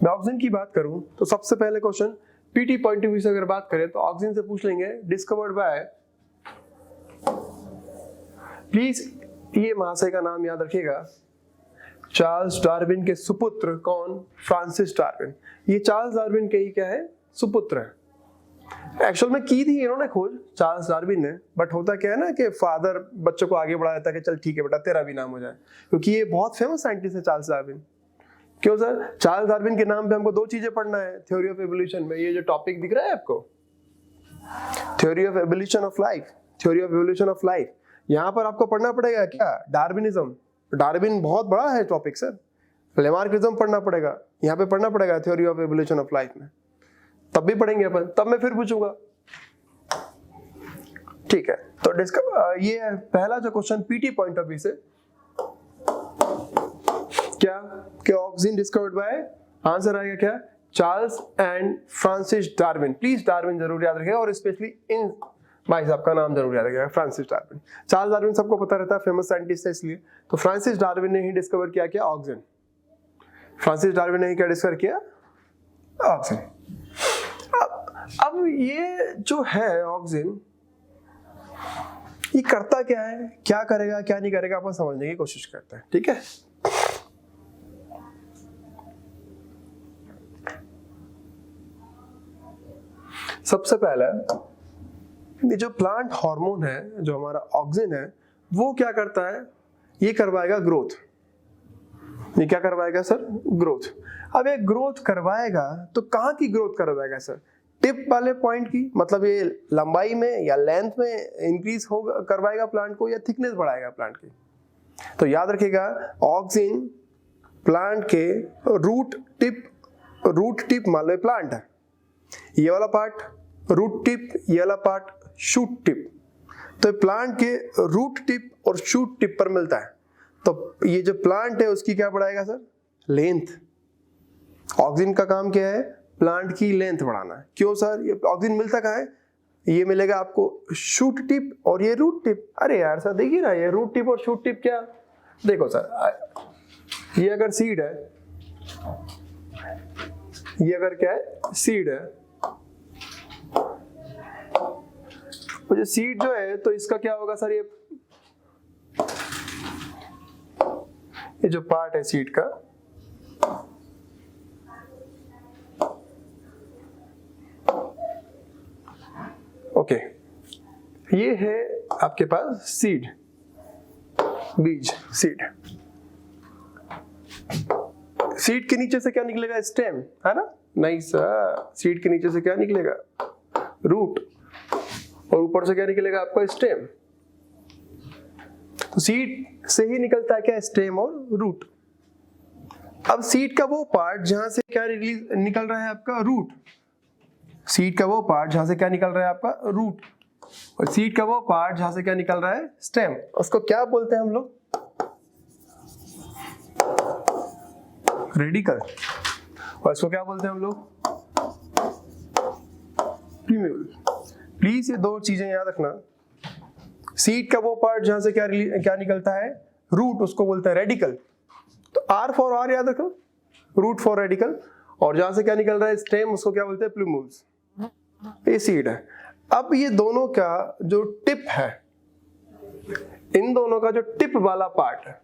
मैं ऑक्सिन की बात करूं तो सबसे पहले question PT point of view से अगर बात करें तो ऑक्सिन से पूछ लेंगे, डिस्कवर्ड बाय, प्लीज ये महाशय का नाम याद रखिएगा, चार्ल्स डार्विन के सुपुत्र कौन, फ्रांसिस डार्विन। ये चार्ल्स डार्विन के ही क्या है, सुपुत्र है। एक्चुअल में की थी इन्होंने खोज चार्ल्स डार्विन ने, बट होता क्या है ना कि फादर बच्चों को आगे बढ़ा देता है कि चल ठीक है बेटा तेरा भी नाम हो जाए, क्योंकि ये बहुत फेमस साइंटिस्ट है चार्ल्स डार्विन। क्यों सर, चार्ल्स डार्विन के नाम पे हमको दो चीजें पढ़ना है थ्योरी ऑफ एवोल्यूशन में। ये जो टॉपिक दिख रहा है आपको, theory of evolution of life, theory of evolution of life, यहाँ पर आपको पढ़ना पड़ेगा क्या, डार्विनिज्म। डार्विन बहुत बड़ा है टॉपिक सर, लेमार्किज्म पढ़ना पड़ेगा, यहाँ पे पढ़ना पड़ेगा theory of evolution of life में, तब भी पढ़ेंगे अपन, तब मैं फिर पूछूंगा। ठीक है, तो ये है पहला जो question PT point of view से, क्या कि ऑक्सिन डिस्कवर्ड बाय, आंसर आएगा क्या, Charles and Francis Darwin. Please Darwin जरूर याद रखिएगा, और स्पेशली इन भाई साहब का नाम जरूर याद रखिएगा, फ्रांसिस डार्विन। चार्ल्स डार्विन सबको पता रहता है, फेमस साइंटिस्ट है इसलिए, तो फ्रांसिस डार्विन ने ही डिस्कवर किया क्या, ऑक्सिन। फ्रांसिस डार्विन ने ही क्या डिस्कवर किया, ऑक्सिन। अब ये जो है ऑक्सिन, ये करता क्या है, क्या करेगा क्या नहीं करेगा, अपन समझने की कोशिश करते हैं। ठीक है, सबसे पहले ये जो प्लांट हार्मोन है, जो हमारा ऑक्सिन है, वो क्या करता है, ये करवाएगा ग्रोथ। ये क्या करवाएगा सर, ग्रोथ। अब ये ग्रोथ करवाएगा तो कहाँ की ग्रोथ करवाएगा सर, टिप वाले पॉइंट की, मतलब ये लंबाई में या लेंथ में इंक्रीज होगा, करवाएगा प्लांट को, या थिकनेस बढ़ाएगा प्लांट की। तो याद रखिएगा, ऑक्सिन प्लांट के रूट टिप मान लो प्लांट है, ये वाला पार्ट रूट टिप, ये वाला पार्ट शूट टिप, तो प्लांट के रूट टिप और शूट टिप पर मिलता है। तो ये जो प्लांट है उसकी क्या बढ़ाएगा सर, लेंथ। ऑक्सिन का काम क्या है, प्लांट की लेंथ बढ़ाना है। क्यों सर, ये ऑक्सिन मिलता कहाँ है, ये मिलेगा आपको शूट टिप और ये रूट टिप। अरे यार सर देखिए ना, ये रूट टिप और शूट टिप क्या, देखो सर, ये अगर सीड है, ये अगर क्या है, सीड है, तो सीड जो है, तो इसका क्या होगा सर, ये जो पार्ट है सीड का, ये है आपके पास सीड, बीज, सीड। सीड के नीचे से क्या निकलेगा? स्टेम, है ना? नहीं सर, सीड के नीचे से क्या निकलेगा? रूट, और ऊपर से क्या निकलेगा आपका? स्टेम। तो सीड से ही निकलता है क्या? स्टेम और रूट। अब सीड का वो पार्ट जहां से क्या निकल रहा है आपका? रूट। सीड का वो पार्ट जहां से क्या निकल रहा है आपका? रूट। और सीड का वो पार्ट जहां से क्या निकल रहा है? स्टेम। उसको क्या बोलते हैं हम लोग? रेडिकल। और इसको क्या बोलते हैं हम लोग? प्लूम्यूल। प्लीज ये दो चीजें याद रखना। सीड का वो पार्ट जहां से क्या निकलता है? रूट, उसको बोलते हैं रेडिकल। तो आर फॉर आर याद रखो, रूट फॉर रेडिकल। और जहां से क्या निकल रहा है? स्टेम, उसको क्या बोलते हैं? प्लूम्यूल्स। ये सीड है। अब ये दोनों का जो टिप है, इन दोनों का जो टिप वाला पार्ट है,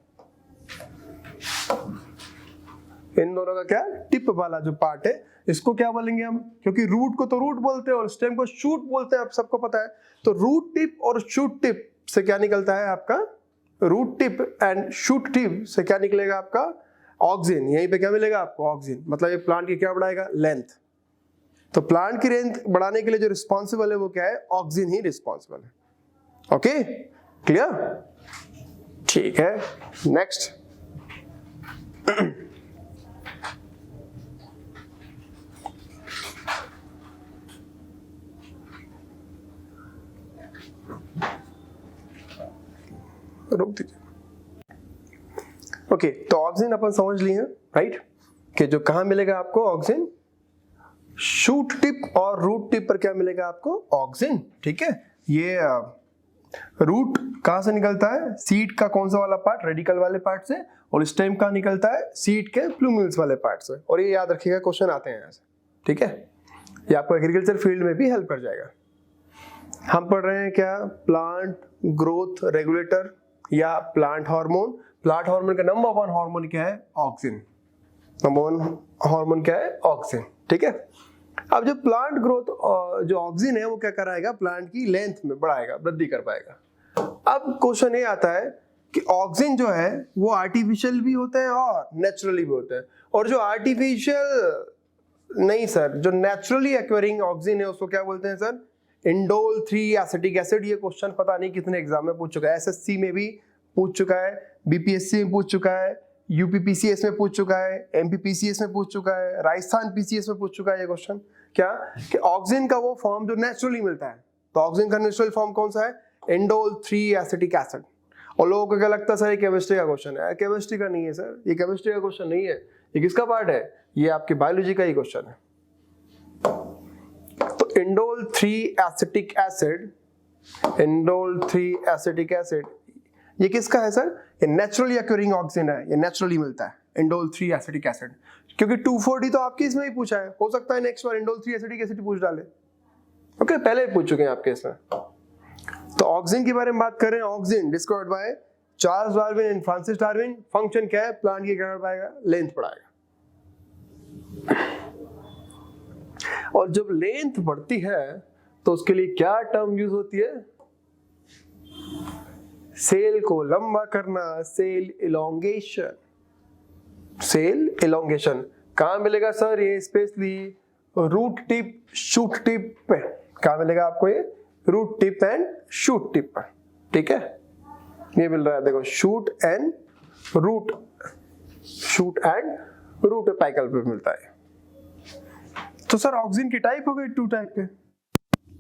इन दोनों का क्या? टिप वाला जो पार्ट है, इसको क्या बोलेंगे हम? क्योंकि रूट को तो रूट बोलते हैं और स्टेम को शूट बोलते हैं, आप सबको पता है। तो रूट टिप और शूट टिप से क्या निकलता है आपका? Root tip and shoot tip से क्या निकलेगा आपका? ऑक्सिन। यहीं पे क्या मिलेगा आपको? ऑक्सिन। मतलब ये प्लांट की क्या बढ़ाएगा? लेंथ। तो प्लांट की लेंथ बढ़ाने के लिए जो रिस्पॉन्सिबल है वो क्या है? ऑक्सिन ही रिस्पॉन्सिबल है। Okay, clear? ठीक है, नेक्स्ट। रोक दीजिए। ओके, तो ऑक्सिन अपन समझ लिए हैं, राइट? कि जो कहां मिलेगा आपको ऑक्सिन? शूट टिप और रूट टिप पर क्या मिलेगा आपको? ऑक्सिन। ठीक है, ये रूट कहां से निकलता है? सीड का कौन सा वाला पार्ट? रेडिकल वाले पार्ट से। और स्टेम कहां निकलता है? सीड के प्लूम्यूल्स वाले पार्ट से। और ये याद रखिएगा, क्वेश्चन आते हैं ऐसे। ठीक है, ये आपको एग्रीकल्चर फील्ड में भी हेल्प कर जाएगा। हम पढ़ रहे हैं क्या? प्लांट ग्रोथ रेगुलेटर या प्लांट हार्मोन। प्लांट हार्मोन का नंबर 1 हार्मोन क्या है? ऑक्सिन। नंबर 1 हार्मोन क्या है? ऑक्सिन। ठीक है, अब जो प्लांट ग्रोथ जो ऑक्सिन है वो क्या कराएगा? प्लांट की लेंथ में बढ़ाएगा, वृद्धि कर पाएगा। अब क्वेश्चन ये आता है कि ऑक्सिन जो है वो आर्टिफिशियल भी होते हैं और नेचुरली भी होते हैं। और जो आर्टिफिशियल नहीं सर, जो नेचुरली एक्वायरिंग ऑक्सिन है उसको क्या बोलते हैं सर? Indole 3 acetic acid. ये क्वेश्चन पता नहीं कितने एग्जाम में पूछ चुका है। एसएससी में भी पूछ चुका है, बीपीएससी में पूछ चुका है, यूपीपीसीएस में पूछ चुका है, एमपीपीसीएस में पूछ चुका है, राजस्थान पीसीएस में पूछ चुका है ये क्वेश्चन। क्या कि ऑक्सिन का वो फॉर्म जो नेचुरली मिलता है, तो ऑक्सिन का नेचुरल फॉर्म कौन सा है? Indole 3 acetic acid. और लोगों को क्या लगता है सर ये केमिस्ट्री का क्वेश्चन है? केमिस्ट्री का नहीं है सर, ये केमिस्ट्री का क्वेश्चन नहीं है। ये किसका पार्ट है? ये आपकी बायोलॉजी का ही क्वेश्चन है। तो indole 3 acetic acid, indole 3 acetic acid ये किसका है सर? ये नेचुरली अक्यूरिंग ऑक्सिन है, ये नेचुरली मिलता है इंडोल 3 एसिटिक एसिड। क्योंकि 2,4-D तो आपके इसमें ही पूछा है, हो सकता है नेक्स्ट बार इंडोल 3 एसिटिक एसिड पूछ डाले। ओके, पहले ही पूछ चुके हैं आपके इसमें। तो ऑक्सिन के बारे में बात कर रहे हैं। Auxin discovered by Charles Darwin and Francis Darwin. Function क्या है? प्लांट की क्या कर पाएगा? लेंथ बढ़ाएगा। और जब लेंथ बढ़ती है तो उसके लिए क्या टर्म यूज होती है? सेल को लंबा करना, सेल इलोंगेशन। सेल इलोंगेशन कहां मिलेगा सर? ये specially root tip, shoot tip पे। कहां मिलेगा आपको? ये root tip and shoot tip पर। ठीक है, ये मिल रहा है देखो, shoot and root, shoot and root apical पे मिलता है। तो सर ऑक्सिन की टाइप हो गई 2 टाइप के,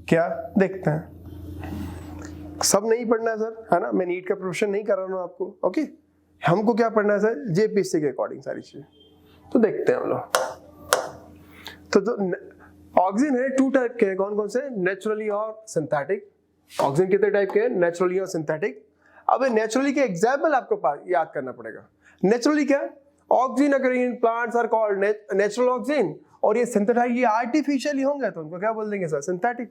क्या देखते हैं? सब नहीं पढ़ना है सर, है ना? मैं नीट का प्रोफेशन नहीं कर रहा हूं आपको। ओके, हमको क्या पढ़ना है सर? जेपीएससी के अकॉर्डिंग सारी चीजें। तो देखते हैं हम लोग। तो जो ऑक्सिन है 2 टाइप के हैं, कौन कौन से? नेचुरली और सिंथेटिक। ऑक्सिन कितने टाइप के हैं? नेचुरली और सिंथेटिक। अब नेचुरली के एग्जाम्पल आपको याद करना पड़ेगा। नेचुरली क्या? Auxin occurring in plants are called natural auxin. और ये सिंथेटाइज, ये आर्टिफिशियली होंगे तो उनको क्या बोल देंगे सर? सिंथेटिक।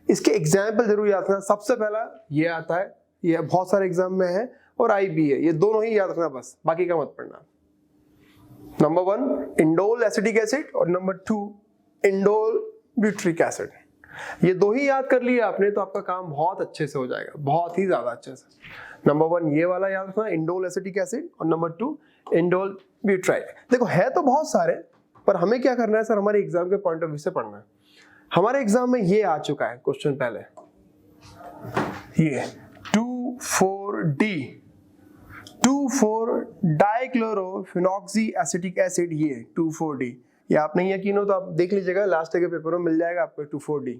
इसके एग्जाम्पल जरूर याद रखना। सबसे पहला ये आता है, ये बहुत सारे एग्जाम में है, और आई भी है। ये दोनों ही याद रखना बस, बाकी का मत पढ़ना। नंबर 1 इंडोल एसिटिक एसिड और नंबर 2 इंडोल ब्यूट्रिक एसिड। ये दो ही याद कर लिए आपने तो आपका काम बहुत अच्छे से हो जाएगा, बहुत ही ज्यादा अच्छे से। नंबर 1 ये वाला याद रखना, इंडोल एसिटिक एसिड, और नंबर 2 इंडोल ब्यूटाइल। देखो है तो बहुत सारे, पर हमें क्या करना है सर, हमारे एग्जाम के पॉइंट ऑफ व्यू से पढ़ना है। हमारे एग्जाम में ये आ चुका है क्वेश्चन पहले, ये 2,4-D 2,4 डाइक्लोरोफिनॉक्सी एसिटिक एसिड, ये 2,4-D। ये आप नहीं यकीन हो तो आप देख लीजिएगा, लास्ट के पेपर में मिल जाएगा आपको 2,4-D।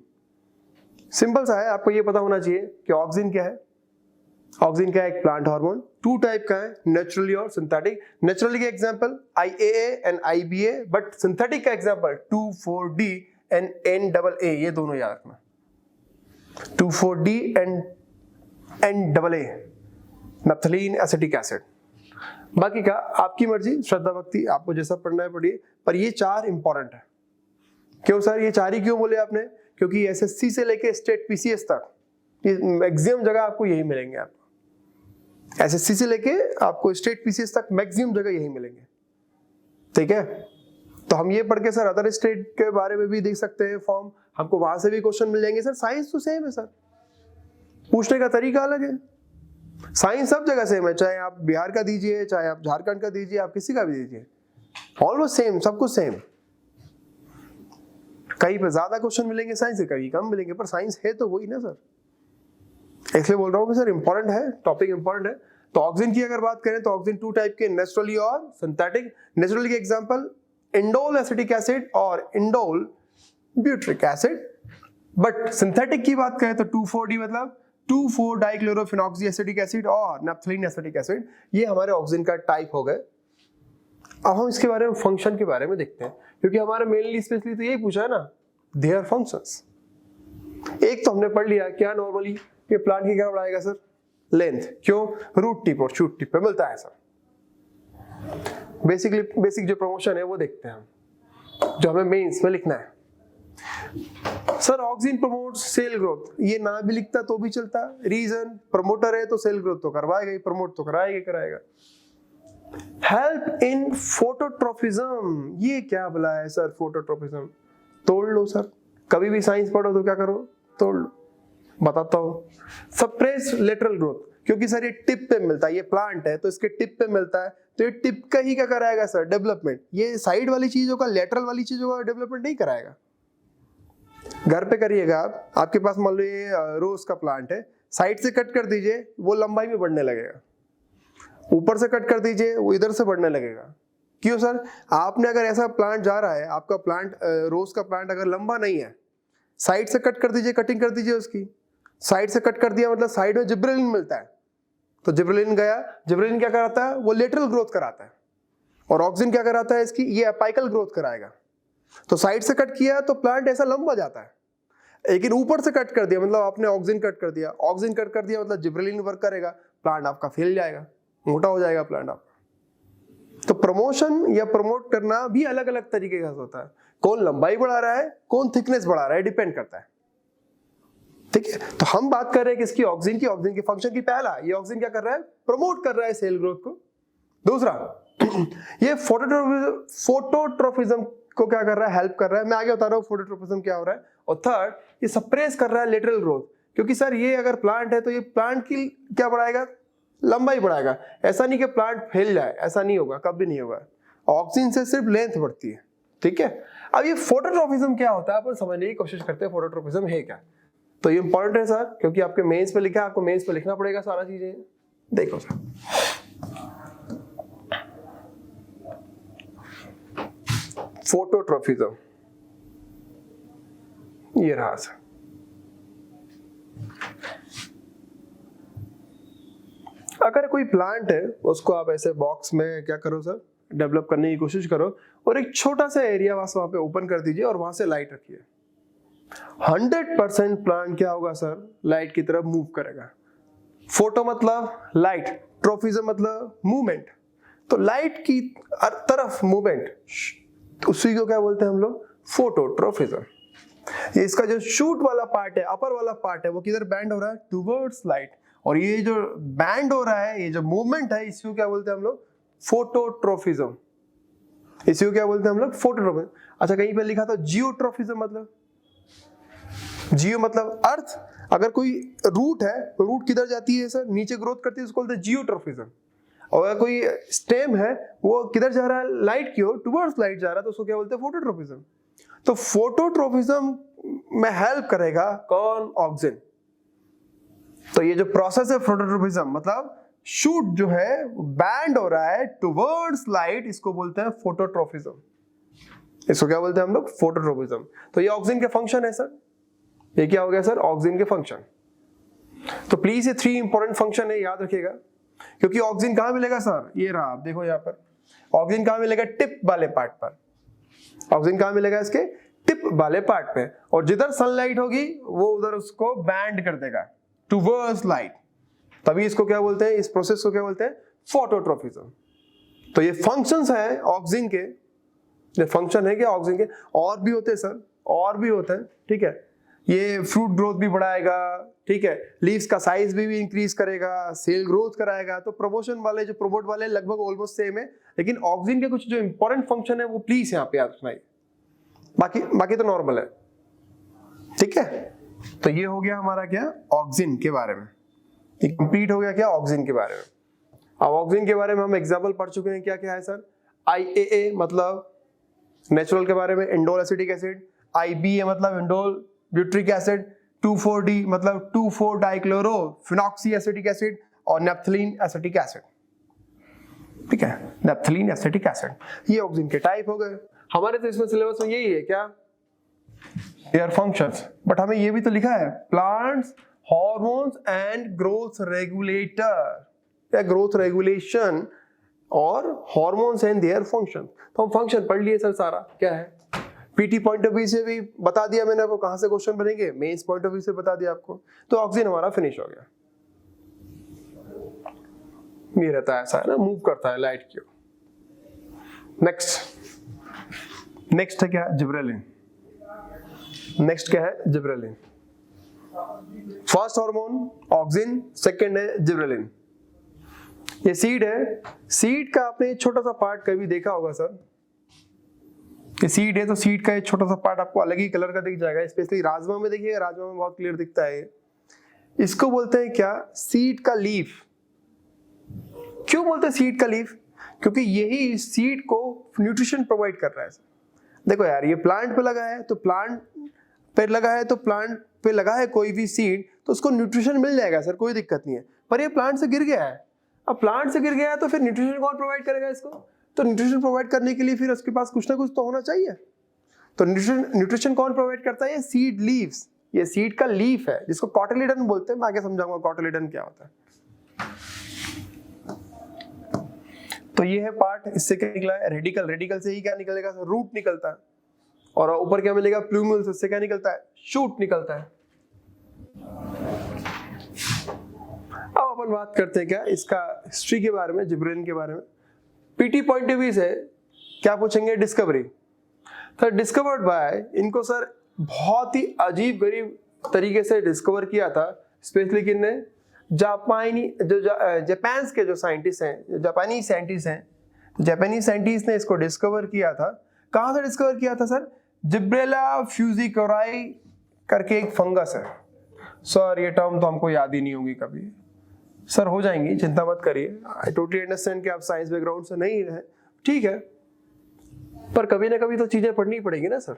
सिंपल सा है, आपको ये पता होना चाहिए कि ऑक्सीजन क्या है। ऑक्सीजन क्या है? एक प्लांट हार्मोन। 2 टाइप का है, नेचुरली और सिंथेटिक। नेचुरली के example IAA and IBA, but synthetic का एग्जांपल 2,4-D एंड NAA, ये दोनों याद रखना। 2,4-D and NAA, naphthalene acetic acid. बाकी का आपकी मर्जी, श्रद्धा भक्ति, आपको जैसा पढ़ना है पढ़िए, पर ये 4 इंपॉर्टेंट है। क्यों सर ये 4 ही क्यों बोले आपने? क्योंकि SSC से लेके स्टेट PCS तक मैक्सिमम जगह आपको यही मिलेंगे। आपको SSC से लेके आपको स्टेट PCS तक मैक्सिमम जगह यही मिलेंगे, ठीक है। तो हम ये पढ़ के सर अदर स्टेट के बारे में भी देख सकते हैं फॉर्म, हमको वहां से भी क्वेश्चन मिल जाएंगे। सर साइंस तो सेम है सर, पूछने का तरीका अलग है। साइंस सब जगह सेम है, चाहे आप बिहार का दीजिए, चाहे आप झारखंड का दीजिए, आप किसी का भी दीजिए, ऑलमोस्ट सेम, सब कुछ सेम। कहीं पे ज्यादा क्वेश्चन मिलेंगे साइंस से, कहीं कम मिलेंगे, पर साइंस है तो वही ना सर। इसलिए बोल रहा हूँ कि सर इंपॉर्टेंट है, टॉपिक इंपॉर्टेंट है। तो ऑक्सीजन की अगर बात करें तो ऑक्सीजन 2 टाइप के, नेचुरली और सिंथेटिक। नेचुरली के एग्जांपल इंडोल एसिटिक एसिड और indole butyric acid. But synthetic की बात करें तो 2,4-D मतलब 2,4 डाइक्लोरोफिनॉक्सी एसिटिक एसिड और नैप्थलीन एसिटिक एसिड, ये हमारे ऑक्सीजन का टाइप हो गए। अब हम इसके बारे में फंक्शन के बारे में देखते हैं, क्योंकि हमारे मेनली स्पेशली तो यही पूछा है ना, देयर फंक्शंस। एक तो हमने पढ़ लिया क्या, नॉर्मली ये प्लांट की क्या बढ़ाएगा सर, लेंथ। क्यों? रूट टिप और शूट टिप पे मिलता है सर। बेसिक जो प्रमोशन है वो देखते हैं हम, जो हमें मेंस में लिखना है। Sir oxygen promotes cell growth, ये ना भी लिखता तो भी चलता। रीजन प्रमोटर है तो सेल ग्रोथ तो करवाएगा ही, प्रमोट तो कराएगा। हेल्प इन फोटोट्रोफिज्म, ये क्या बोला है सर, फोटोट्रोफिज्म तोड़ लो सर, कभी भी साइंस पढ़ो तो क्या करो, तोड़ लो। बताता हूँ, सप्रेस लेटरल ग्रोथ, क्योंकि सर ये टिप पे मिलता है, ये प्लांट है तो इसके टिप पे मिलता है, तो ये टिप का ही क्या कराएगा सर, डेवलपमेंट। ये साइड वाली चीजों का, लेटरल वाली चीजों का डेवलपमेंट नहीं कराएगा। घर पे करिएगा आप, आपके पास मान लो ये रोज का प्लांट है, साइड से कट कर दीजिए वो लंबाई में बढ़ने लगेगा, ऊपर से कट कर दीजिए वो इधर से बढ़ने लगेगा। क्यों सर? आपने अगर ऐसा प्लांट जा रहा है, आपका प्लांट रोज का प्लांट अगर लंबा नहीं है, साइड से कट कर दीजिए, कटिंग कर दीजिए उसकी। साइड से कट कर दिया मतलब साइड में जिब्रेलिन मिलता है, तो जिब्रेलिन गया, जिब्रेलिन क्या कराता है, वो लेटरल ग्रोथ कराता है। और ऑक्सीजन क्या कराता है इसकी, ये अपाइकल ग्रोथ कराएगा। तो साइड से कट किया तो प्लांट ऐसा लंबा जाता है, लेकिन ऊपर से कट कर दिया मतलब आपने ऑक्सीजन कट कर दिया, ऑक्सीजन कट कर दिया मतलब जिब्रेलिन वर्क करेगा, प्लांट आपका फैल जाएगा, मोटा हो जाएगा प्लांट आपका। तो प्रमोशन या प्रमोट करना भी अलग अलग तरीके का होता है, कौन लंबाई बढ़ा रहा है, कौन थिकनेस बढ़ा रहा है, डिपेंड करता है, ठीक है। तो हम बात कर रहे हैं किसकी, ऑक्सीजन की। ऑक्सीजन के फंक्शन की पहला, ये ऑक्सीजन क्या कर रहा है, प्रमोट कर रहा है सेल ग्रोथ को। दूसरा ये फोटोट्रोफिज्म को क्या कर रहा है, हेल्प कर रहा है। मैं आगे बता रहा हूँ फोटोट्रोफिज्म क्या हो रहा है। और थर्ड, ये सप्रेस कर रहा है लेटरल ग्रोथ, क्योंकि सर ये अगर प्लांट है तो ये प्लांट की क्या बढ़ाएगा, लंबाई बढ़ाएगा। ऐसा नहीं कि प्लांट फैल जाए, ऐसा नहीं होगा, कभी नहीं होगा। ऑक्सीजन से सिर्फ लेंथ बढ़ती है, ठीक है। अब ये फोटोट्रोफिज्म क्या होता है, अपन समझने की कोशिश करते हैं फोटोट्रोफिज्म है क्या। तो ये इंपॉर्टेंट है सर, क्योंकि आपके मेंस पे लिखा है, आपको मेंस पे लिखना पड़ेगा सारा चीजें। देखो सर, फोटोट्रोफिज्म ये रहा सर। अगर कोई प्लांट है उसको आप ऐसे बॉक्स में क्या करो सर, डेवलप करने की कोशिश करो, और एक छोटा सा एरिया वहां पे ओपन कर दीजिए और वहां से लाइट रखिए। 100% प्लांट क्या होगा सर, लाइट की तरफ मूव करेगा। फोटो मतलब लाइट, ट्रोफिज्म मतलब मूवमेंट। तो लाइट की तरफ मूवमेंट, उसी को क्या बोलते हैं हम लोग, फोटोट्रोफिज्म। ये इसका जो शूट वाला पार्ट है, अपर वाला पार्ट है, वो किधर बैंड हो रहा है, टुवर्ड्स लाइट। और ये जो बैंड हो रहा है, ये जो मूवमेंट है, इसको क्या बोलते हैं हम लोग, फोटोट्रोफिज्म। इसको क्या बोलते हैं हम लोग, फोटोट्रोफिज्म। अच्छा, कहीं पे लिखा था जियोट्रोफिज्म, मतलब जियो मतलब अर्थ, अगर कोई रूट है तो रूट किधर जाती है सर, नीचे ग्रोथ करती है, उसको बोलते हैं जियोट्रोफिज्म। और अगर कोई स्टेम है वो किधर जा रहा है, लाइट की ओर, टुवर्ड्स लाइट जा रहा है, तो उसको क्या बोलते हैं, फोटोट्रोफिज्म। तो फोटोट्रोफिज्म में हेल्प करेगा कौन, ऑक्सिन। तो ये जो प्रोसेस है फोटोट्रोफिज्म, मतलब शूट जो है बैंड हो रहा है टुवर्ड्स लाइट, इसको बोलते हैं फोटोट्रोफिज्म। इसको क्या बोलते हैं हम लोग, फोटोट्रोफिज्म। तो ये ऑक्सिन के फंक्शन है सर। ये क्या हो गया सर, ऑक्सिन के फंक्शन। तो प्लीज ये 3 इंपॉर्टेंट फंक्शन है, याद रखिएगा। क्योंकि ऑक्सिन कहां मिलेगा सर, ये रहा, आप देखो यहाँ पर ऑक्सिन कहां मिलेगा, टिप वाले पार्ट पर। ऑक्सिन कहां मिलेगा, इसके टिप वाले पार्ट पे, और जिधर सनलाइट होगी वो उधर उसको बैंड कर देगा टुवर्ड्स लाइट। तभी इसको क्या बोलते हैं, इस प्रोसेस को क्या बोलते हैं, फोटोट्रोफिज्म। तो ये फंक्शंस है ऑक्सिन के, ये फंक्शन है कि ऑक्सिन के और भी होते हैं सर, और भी होते हैं, ठीक है। ये फ्रूट ग्रोथ भी बढ़ाएगा, ठीक है, लीव्स का साइज भी इंक्रीज करेगा, सेल ग्रोथ कराएगा। तो प्रमोशन वाले जो प्रोमोट वाले लगभग ऑलमोस्ट सेम है, लेकिन ऑक्सिन के कुछ जो इंपॉर्टेंट फंक्शन है वो प्लीज यहाँ पे याद रखना है, बाकी तो नॉर्मल है, ठीक है। तो ये हो गया हमारा क्या, ऑक्सिन के बारे में, ये कंप्लीट हो गया क्या, ऑक्सिन के बारे में। अब ऑक्सिन के बारे में हम एग्जाम्पल पढ़ चुके हैं, क्या क्या है सर, IAA मतलब नेचुरल के बारे में, इंडोल एसिटिक एसिड। IBA मतलब इंडोल ब्यूट्रिक एसिड। 2,4-D मतलब 2,4-डाइक्लोरो फिनॉक्सी एसिटिक एसिड, और नेप्थलीन एसिटिक एसिड, ठीक है, नेप्थलीन एसिटिक एसिड। ये ऑक्सिन के टाइप हो गए हमारे। तो इसमें सिलेबस में यही है क्या, देयर फंक्शंस, बट हमें ये भी तो लिखा है plants hormones and growth regulator, या ग्रोथ रेगुलेशन, और हार्मोन्स एंड देयर फंक्शन। तो हम फंक्शन पढ़ लिए सर सारा, क्या है पीटी पॉइंट ऑफ व्यू से भी बता दिया मैंने आपको, कहां से क्वेश्चन बनेंगे, मेंस पॉइंट ऑफ व्यू से बता दिया आपको। तो ऑक्सिन हमारा फिनिश हो गया। ये रहता है ऐसा है ना, मूव करता है लाइट की ओर। नेक्स्ट है क्या, जिब्रेलिन। नेक्स्ट क्या है, gibberellin. First hormone auxin, second है जिब्रेलिन। ये सीड है, सीड का आपने छोटा सा पार्ट कभी देखा होगा सर, ये सीड है तो सीड का एक छोटा सा पार्ट आपको अलग ही कलर का दिख जाएगा, स्पेशली राजमा में देखिएगा, राजमा में बहुत क्लियर दिखता है ये। इसको बोलते हैं क्या, सीड का लीफ। क्यों बोलते हैं सीड का लीफ, क्योंकि यही सीड को न्यूट्रिशन प्रोवाइड कर रहा है। देखो यार, ये प्लांट पे लगा है, तो प्लांट पे लगा है, तो प्लांट पे लगा है कोई भी सीड, तो उसको न्यूट्रिशन मिल जाएगा सर, कोई दिक्कत नहीं है। पर ये प्लांट से गिर गया है, अब प्लांट से गिर गया है तो फिर न्यूट्रिशन कौन प्रोवाइड करेगा इसको, तो न्यूट्रिशन प्रोवाइड करने के लिए फिर उसके पास कुछ ना कुछ तो होना चाहिए। तो न्यूट्रिशन कौन प्रोवाइड करता है, ये सीड लीव्स, ये सीड का लीफ है जिसको कॉटिलिडन बोलते हैं। मैं आगे समझाऊंगा कॉटिलिडन क्या होता है। तो ये है पार्ट, इससे क्या निकला है, रेडिकल। रेडिकल से ही क्या निकलेगा, रूट निकलता है, और ऊपर क्या मिलेगा, प्लूम्यूल्स, इससे क्या निकलता है, शूट निकलता है। अब अपन बात करते हैं क्या इसका हिस्ट्री के बारे में, जिब्रेलिन के बारे में। पीटी पॉइंट ऑफ व्यू से क्या पूछेंगे, डिस्कवरी। सर डिस्कवर्ड बाय, इनको सर बहुत ही अजीब गरीब तरीके से डिस्कवर किया था, स्पेशली किसने, जापानी जो जापान के जो साइंटिस्ट हैं, जापानी साइंटिस्ट हैं, जापानी साइंटिस्ट ने इसको डिस्कवर किया था। कहाँ से डिस्कवर किया था सर, जिब्रेला फ्यूजिकोराई करके एक फंगस है। सर ये टर्म तो हमको याद ही नहीं होगी कभी, सर हो जाएंगी, चिंता मत करिए। आई टोटली अंडरस्टैंड कि आप साइंस बैकग्राउंड से नहीं है, ठीक है, पर कभी ना कभी तो चीजें पढ़नी पड़ेगी ना सर।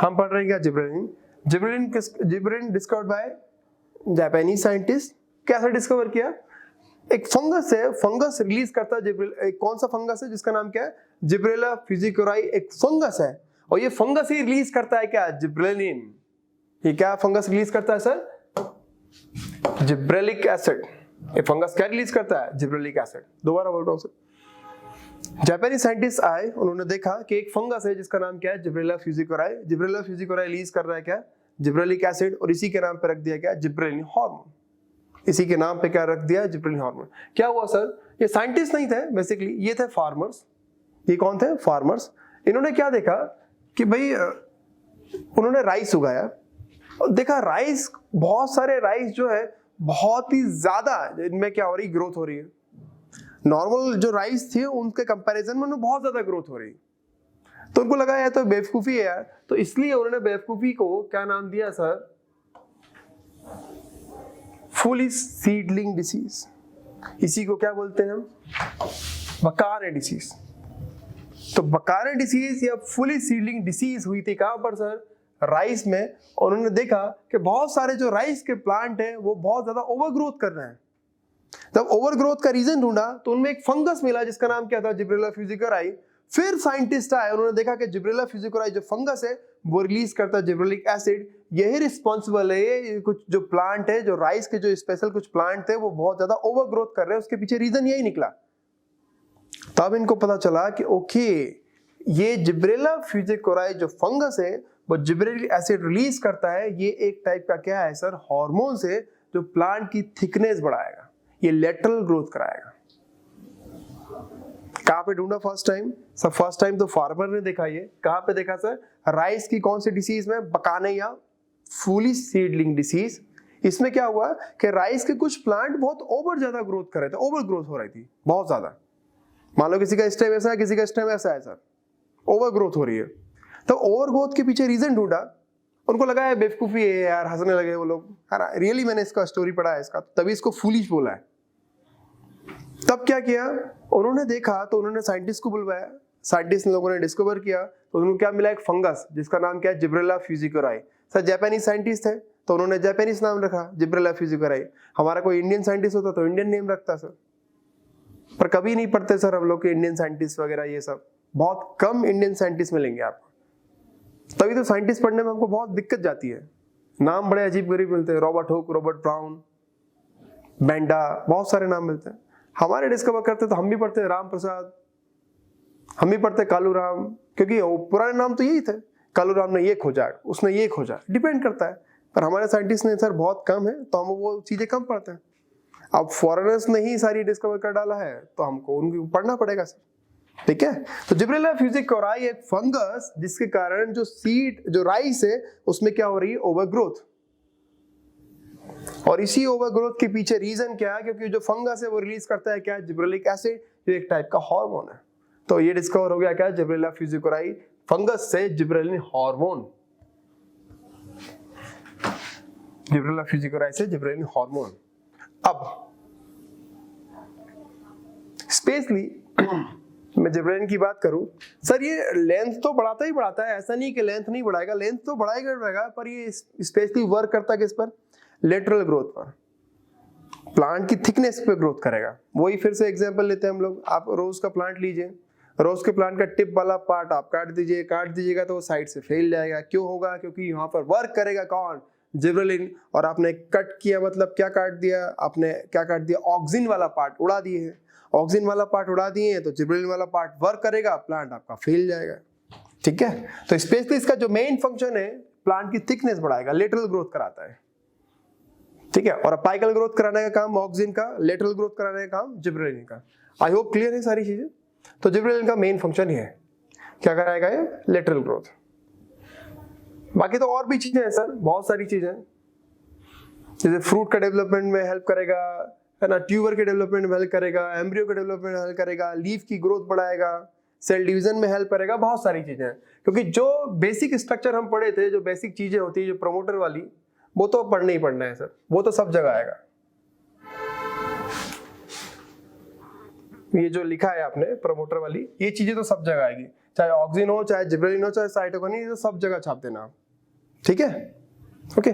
हम पढ़ रहे हैं क्या, जिब्रेलिन। जिब्रेलिन डिस्कवर्ड बाय जापानी साइंटिस्ट। कैसे डिस्कवर किया, एक फंगस है, फंगस रिलीज करता है कौन सा फंगस है जिसका नाम क्या है, जिब्रेला फ्यूजिकोराई, एक फंगस है, और ये फंगस ही रिलीज करता है क्या, जिब्रेलिन। ये क्या फंगस रिलीज करता है सर, जिब्रेलिक एसिड। ये फंगस क्या रिलीज करता है, जिब्रेलिक एसिड। दोबारा बोल रहा हूं सर, जापानी साइंटिस्ट आए, उन्होंने देखा कि एक फंगस है जिसका नाम क्या है, जिब्रेला फ्यूजिकोराई। जिब्रेला फ्यूजिकोराई रिलीज कर रहा है क्या, जिब्रेलिक एसिड, और इसी के नाम पे रख दिया क्या, जिब्रेलिन हार्मोन। इसी के नाम पे क्या रख दिया, जिब्रेलिन हार्मोन। क्या हुआ सर, ये साइंटिस्ट नहीं थे बेसिकली, ये थे फार्मर्स। ये कौन थे, फार्मर्स। इन्होंने क्या देखा कि भाई उन्होंने राइस उगाया, और देखा राइस, बहुत सारे राइस जो है बहुत ही ज्यादा इनमें क्या हो रही, ग्रोथ हो रही है। नॉर्मल जो राइस थे उनके कंपैरिजन में बहुत ज्यादा ग्रोथ हो रही है। तो उनको लगा यार तो बेवकूफी है यार, तो इसलिए उन्होंने बेवकूफी को क्या नाम दिया सर, फूलिश सीडलिंग डिसीज। इसी को क्या बोलते हैं हम, बकाने डिसीज। तो बकाने डिसीज या फुली सीडलिंग डिसीज हुई थी कहां पर सर, राइस में। और उन्होंने देखा कि बहुत सारे जो राइस के प्लांट हैं वो बहुत ज्यादा ओवरग्रोथ कर रहे हैं। जब ओवरग्रोथ का रीजन ढूंढा तो उनमें एक फंगस मिला जिसका नाम क्या था, जिब्रेला फ्यूजिकोराई। फिर साइंटिस्ट आए, उन्होंने देखा कि जिब्रेला फ्यूजिकोराई जो फंगस है वो रिलीज करता है जिब्रेलिक एसिड, यही रिस्पॉन्सिबल है। ये कुछ जो प्लांट है, जो राइस के जो स्पेशल कुछ प्लांट थे वो बहुत ज्यादा ओवरग्रोथ कर रहे हैं, उसके पीछे रीजन यही निकला। तब इनको पता चला कि ओके, ये जिब्रेला फ्यूजिकोराई जो फंगस है वो जिब्रेलिक एसिड रिलीज करता है। ये एक टाइप का क्या है सर, हार्मोन से, जो प्लांट की थिकनेस बढ़ाएगा, ये लेटरल ग्रोथ कराएगा। कहां पे ढूंढा first time sir, first time तो फार्मर ने देखा। ये कहां पे देखा सर, राइस की कौन सी डिसीज में, बकाने या फूलिश सीडलिंग डिसीज। इसमें क्या हुआ कि राइस के कुछ प्लांट बहुत ओवर ज्यादा ग्रोथ कर रहे थे, ओवर ग्रोथ हो रही थी बहुत ज्यादा। मान लो किसी का स्टेम ऐसा है, किसी का स्टेम ऐसा है सर, ओवर ग्रोथ हो रही है। तो ओवर ग्रोथ के पीछे रीजन ढूंढा, उनको लगा है बेवकूफी है यार, हंसने लगे वो लोग। रियली मैंने इसका स्टोरी पढ़ा है इसका, तभी इसको फूलिश बोला है। तब क्या किया उन्होंने, देखा तो उन्होंने साइंटिस्ट को बुलवाया। साइंटिस्ट लोगों ने डिस्कवर किया तो उन्होंने क्या मिला, एक फंगस जिसका नाम क्या है, जिब्रेला फ्यूजिकोराई। सर जापानीज साइंटिस्ट है तो उन्होंने जापानीज नाम रखा, जिब्रेला फ्यूजिकोराई। हमारा कोई इंडियन साइंटिस्ट होता तो इंडियन नेम रखता सर, पर कभी नहीं पढ़ते सर हम लोग के इंडियन साइंटिस्ट वगैरह, ये सब बहुत कम इंडियन साइंटिस्ट मिलेंगे आपको। तभी तो साइंटिस्ट पढ़ने में हमको बहुत दिक्कत जाती है, नाम बड़े अजीब गरीब मिलते हैं, Robert Hooke, Robert brown, Benda, बहुत सारे नाम मिलते हैं। हमारे डिस्कवर करते तो हम भी पढ़ते राम प्रसाद, हम भी पढ़ते कालू राम, क्योंकि पुराने नाम तो यही थे, कालू राम ने ये खोजा, उसने ये खोजा, डिपेंड करता है। पर हमारे साइंटिस्ट ने सर बहुत कम है तो हम वो चीजें कम पढ़ते हैं। अब फॉरेनर्स ने ही सारी डिस्कवर कर डाला है तो हमको उनको पढ़ना पड़ेगा सर, ठीक है। तो जिब्रेला फ्यूजिकोराई एक फंगस जिसके कारण जो सीड, जो राइस है उसमें क्या हो रही है, ओवरग्रोथ। और इसी ओवरग्रोथ के पीछे रीजन क्या है, क्योंकि जो फंगस है वो रिलीज करता है क्या, जिब्रेलिक एसिड, जो एक टाइप का हार्मोन है। तो ये डिस्कवर हो गया क्या, जिब्रेला फ्यूजिकोराई फंगस से जिब्रेलिन हार्मोन, जिब्रेला फ्यूजिकोराई से जिब्रेलिन हार्मोन। अब स्पेशली मैं जिब्रेलिन की बात करूं सर, ये लेंथ तो बढ़ाता ही बढ़ाता है, ऐसा नहीं कि लेंथ नहीं बढ़ाएगा, लेंथ तो बढ़ाएगा, पर ये स्पेशली वर्क करता है किस पर, लेटरल ग्रोथ पर, प्लांट की थिकनेस पे ग्रोथ करेगा। वही फिर से एग्जांपल लेते हैं हम लोग, आप रोज का प्लांट लीजिए, रोज के प्लांट का टिप वाला पार्ट आप काट दीजिएगा तो वो साइड से फैल जाएगा। क्यों होगा, क्योंकि यहाँ पर वर्क करेगा कौन, जिब्रेलिन। और आपने कट किया मतलब क्या काट दिया, आपने क्या काट दिया, ऑक्सिन वाला पार्ट उड़ा दिए हैं। ऑक्सिन वाला पार्ट उड़ा दिए तो जिब्रेलिन वाला पार्ट वर्क करेगा, प्लांट आपका फैल जाएगा, ठीक है। तो स्पेशली इसका जो मेन फंक्शन है, प्लांट की थिकनेस बढ़ाएगा, लेटरल ग्रोथ कराता है, ठीक है। और अपाइकल ग्रोथ कराने का काम ऑक्सिन का, लेटरल ग्रोथ कराने का काम जिब्रेलिन का। आई होप क्लियर है सारी चीजें। तो जिब्रेलिन का मेन फंक्शन ये है, क्या कराएगा ये, लेटरल ग्रोथ। बाकी तो और भी चीजें हैं सर, बहुत सारी चीजें, जैसे फ्रूट का डेवलपमेंट में हेल्प करेगा, है ना, ट्यूबर के डेवलपमेंट में हेल्प करेगा, एम्ब्रियो के डेवलपमेंट में हेल्प करेगा, लीफ की ग्रोथ बढ़ाएगा, सेल डिवीजन में हेल्प करेगा, बहुत सारी चीजें हैं। क्योंकि जो बेसिक स्ट्रक्चर हम पढ़े थे, जो बेसिक चीजें होती है जो प्रमोटर वाली, वो तो पढ़ना ही पढ़ना है सर, वो तो सब जगह आएगा। ये जो लिखा है आपने प्रमोटर वाली, ये चीजें तो सब जगह आएगी, चाहे ऑक्सिन हो, चाहे जिब्रेलिन हो, चाहे साइटोकिनिन, ये तो सब जगह छाप देना आप, ठीक है, ओके।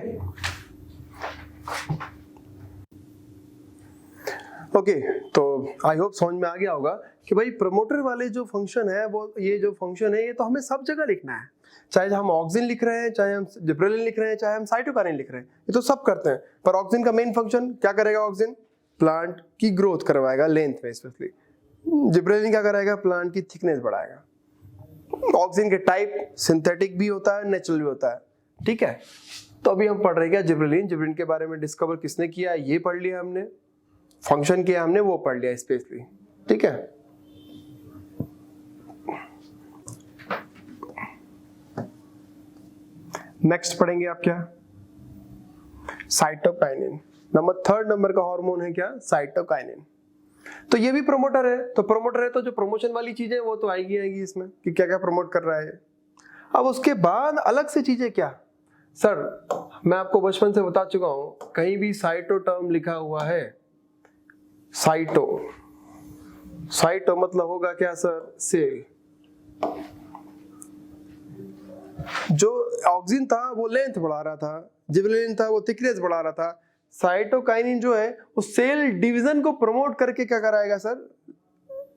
ओके, तो आई होप समझ में आ गया होगा कि भाई प्रमोटर वाले जो फंक्शन है, वो ये जो फंक्शन है ये तो हमें सब जगह लिखना है, चाहे हम ऑक्सिन लिख रहे हैं, चाहे हम जिब्रेलिन लिख रहे हैं, चाहे हम साइटोकिनिन लिख रहे हैं, ये तो सब करते हैं। पर ऑक्सिन का मेन फंक्शन क्या करेगा, ऑक्सिन प्लांट की ग्रोथ करवाएगा लेंथ में स्पेशली, जिब्रेलिन क्या कराएगा, प्लांट की थिकनेस बढ़ाएगा। ऑक्सिन के टाइप सिंथेटिक भी होता है, नेचुरल भी होता है, ठीक है। तो अभी हम पढ़ रहे हैं क्या, जिब्रेलिन। जिब्रेलिन के बारे में डिस्कवर किसने किया, ये पढ़ लिया हमने, फंक्शन किया हमने, वो पढ़ लिया स्पेशली, ठीक है। नेक्स्ट पढ़ेंगे आप क्या, साइटोकाइनिन। थर्ड नंबर का हार्मोन है क्या, साइटोकाइनिन। तो ये भी प्रमोटर है, तो जो प्रमोशन वाली चीजें वो तो आएगी इसमें कि क्या क्या प्रमोट कर रहा है। अब उसके बाद अलग से चीजें क्या सर, मैं आपको बचपन से बता चुका हूं, कहीं भी साइटो टर्म लिखा हुआ है, साइटो मतलब होगा क्या सर, सेल। जो ऑक्सिन था वो लेंथ बढ़ा रहा था, जिबरेलिन था वो थिकनेस बढ़ा रहा था, साइटोकाइनिन जो है वो सेल डिवीजन को प्रमोट करके क्या कराएगा सर,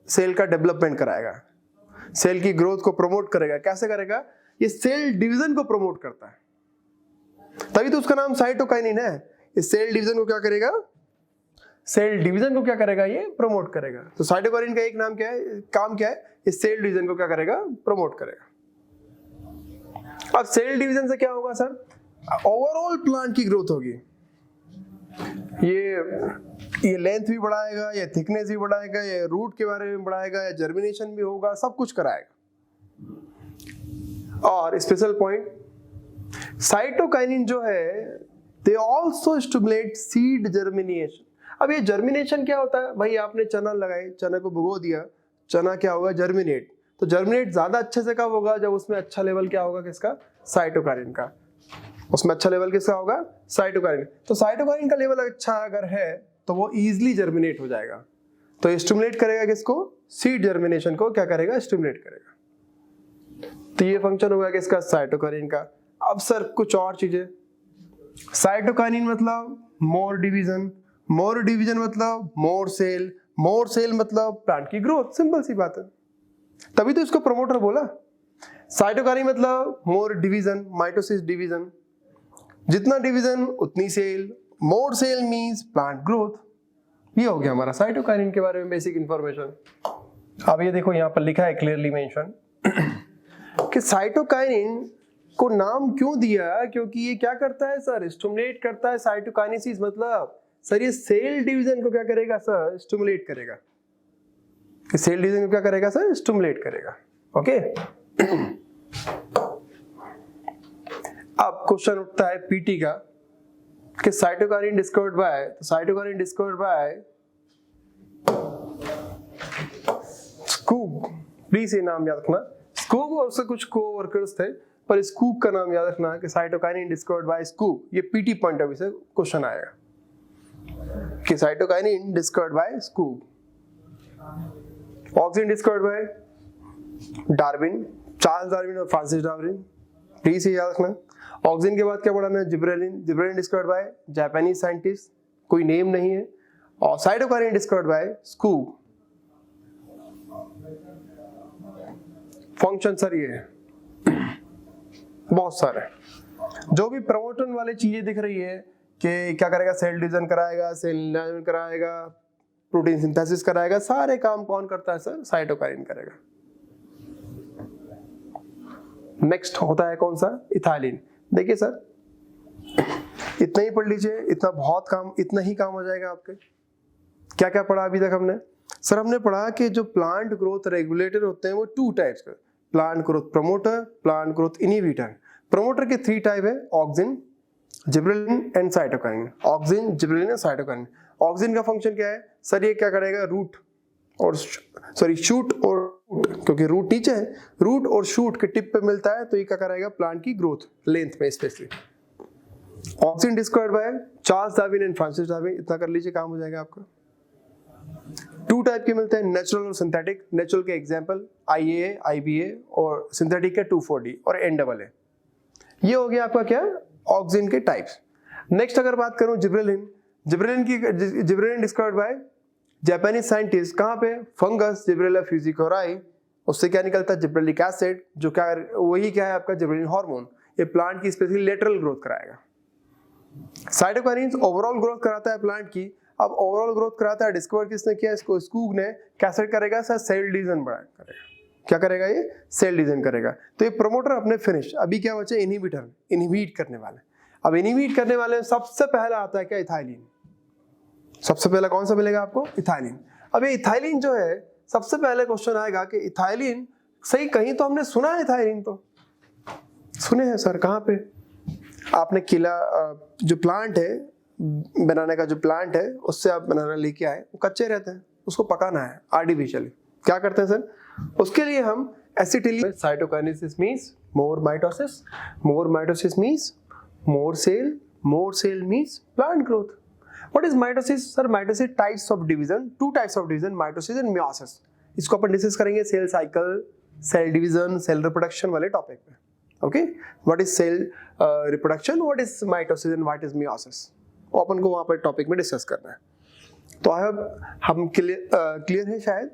सेल का डेवलपमेंट कराएगा, सेल की ग्रोथ को प्रमोट करेगा। कैसे करेगा, ये सेल डिवीजन को प्रमोट करता है, तभी तो उसका नाम साइटोकाइनिन है। ये सेल डिवीजन को क्या करेगा, सेल डिवीजन को क्या करेगा, ये प्रमोट करेगा। तो साइटोकाइनिन का एक नाम क्या है, काम क्या है, ये सेल डिवीजन को क्या करेगा, प्रमोट करेगा। अब सेल डिवीजन से क्या होगा सर, ओवरऑल प्लांट की ग्रोथ होगी। ये लेंथ भी बढ़ाएगा, या थिकनेस भी बढ़ाएगा, या रूट के बारे में बढ़ाएगा, या जर्मिनेशन भी होगा, सब कुछ कराएगा। और स्पेशल पॉइंट, साइटोकाइनिन जो है they also stimulate seed germination. अब ये जर्मिनेशन क्या होता है भाई, आपने चना लगाई, चना को भिगो दिया, चना क्या होगा, जर्मिनेट। तो जर्मिनेट ज्यादा अच्छे से कब होगा, जब उसमें अच्छा लेवल क्या होगा, किसका, साइटोकाइनिन का। उसमें अच्छा लेवल किसका होगा, साइटोकाइनिन। तो साइटोकाइनिन का लेवल अच्छा अगर है तो वो इजीली जर्मिनेट हो जाएगा। तो स्टिमुलेट करेगा किसको, सीड जर्मिनेशन को क्या करेगा, स्टिमुलेट करेगा। तो ये फंक्शन होगा किसका, साइटोकाइनिन का। अब सर कुछ और चीजें, साइटोकाइनिन मतलब मोर डिवीजन, मोर डिवीजन मतलब मोर सेल, मोर सेल मतलब प्लांट की ग्रोथ, सिंपल सी बात है, तभी तो इसको प्रमोटर बोला। साइटोकाइनिन मतलब मोर डिवीजन, माइटोसिस डिवीजन, जितना डिवीजन उतनी सेल, मोर सेल मींस प्लांट ग्रोथ। ये हो गया हमारा साइटोकाइनिन के बारे में बेसिक इंफॉर्मेशन। अब ये देखो यहाँ पर लिखा है क्लियरली मेंशन कि साइटोकाइनिन को नाम क्यों दिया, क्योंकि ये क्या करता है सर, स्टिमुलेट करता है। साइटोकाइनेसिस मतलब सर ये सेल डिवीजन को क्या करेगा सर, स्टिमुलेट करेगा। सेल डिवीजन को क्या करेगा सर, स्टिमुलेट करेगा। ओके अब क्वेश्चन उठता है पीटी का कि साइटोकाइनिन डिस्कवर्ड बाय, तो cytokinin discovered by Skoog, please ये नाम याद रखना, स्कूग और उससे कुछ कोवर्कर्स थे, पर स्कूग का नाम याद रखना कि साइटोकाइनिन डिस्कवर्ड बाय स्कूग। ये पीटी पॉइंट ऑफ व्यू से क्वेश्चन आएगा कि cytokinin discovered by Skoog. Auxin discovered by Darwin, Charles Darwin और फ्रांसिस डार्विन, प्लीज ये याद रखना। ऑक्सिन के बाद क्या पढ़ाना है, gibberellin, gibberellin discovered by Japanese scientist, कोई नेम नहीं है। और cytokinin discovered by Skoog. Function sir ये है बहुत सारे, जो भी प्रमोटर वाले चीजें दिख रही है कि क्या करेगा, सेल डिवीजन कराएगा, सेल एनलार्जमेंट कराएगा, प्रोटीन सिंथेसिस कराएगा, सारे काम कौन करता है सर, साइटोकाइनिन करेगा। नेक्स्ट होता है कौन सा, इथाइलिन। देखिए सर इतना ही पढ़ लीजिए, इतना बहुत काम, इतना ही काम हो जाएगा आपके। क्या क्या पढ़ा अभी तक हमने सर, हमने पढ़ा कि जो प्लांट ग्रोथ रेगुलेटर होते हैं वो 2 टाइप्स के, plant growth promoter, plant growth inhibitor. Promoter के 3 टाइप है, auxin, gibberellin and cytokinin. Auxin, gibberellin और साइटोकाइनिन। ऑक्सिन का फंक्शन क्या है सर, ये क्या करेगा, रूट और शूट और रूट, क्योंकि रूट नीचे है, रूट और शूट के टिप पे मिलता है, तो ये क्या करेगा, प्लांट की ग्रोथ लेंथ में specially. Auxin discovered by Charles Darwin and Francis Darwin, इतना कर लीजिए काम हो जाएगा आपका। 2 टाइप के मिलते हैं, नेचुरल और सिंथेटिक। नेचुरल के एग्जांपल IAA, IBA, और सिंथेटिक के 2,4-D और NAA। ये हो गया आपका क्या, ऑक्सिन के टाइप्स। नेक्स्ट अगर बात करूं gibberellin, gibberellin discovered by Japanese scientist, कहाँ पे, फंगस जिब्रेला फ्यूजिकोराई। उससे क्या निकलता है, जिब्रेलिक एसिड, जो क्या वही क्या है आपका जिब्रेलिन हार्मोन। ये प्लांट की स्पेशली लेटरल ग्रोथ कराएगा। साइटोकाइनिन ओवरऑल ग्रोथ कराता है प्लांट की। अब ओवरऑल ग्रोथ कराता है, डिस्कवर किसने किया, इसको स्कूग ने। कैसे करेगा सर, सेल डिवीजन करेगा। क्या करेगा ये, सेल डिवीजन करेगा। तो ये प्रमोटर अपने फिनिश। अभी क्या बचे, इनहिबिटर, इनहिबिट करने वाले। अब इनहिबिट करने वाले सबसे पहला आता है क्या, इथाइलिन। सबसे पहला कौन सा मिलेगा आपको, इथाइलिन। अब ये इथाइलिन जो है, सबसे पहले क्वेश्चन आएगा कि इथाइलिन सही, कहीं तो हमने सुना है इथाइलिन, तो सुने हैं सर, कहाँ पे आपने किला, जो प्लांट है बनाना का, जो प्लांट है उससे आप बनाना लेके आए, वो कच्चे रहते हैं, उसको पकाना है आर्टिफिशियली। क्या करते हैं सर? उसके लिए हम acetylene, cytokinesis means more mitosis, more mitosis means more cell means plant growth. What is mitosis? Sir mitosis types of division, two types of division, mitosis and meiosis. इसको अपन डिस्कस करेंगे cell cycle, cell division, cell reproduction वाले topic में। Okay, what is cell reproduction, what is mitosis and what is meiosis, अपन को वहां पर topic में डिस्कस करना है। तो आई होप हम क्लियर है शायद।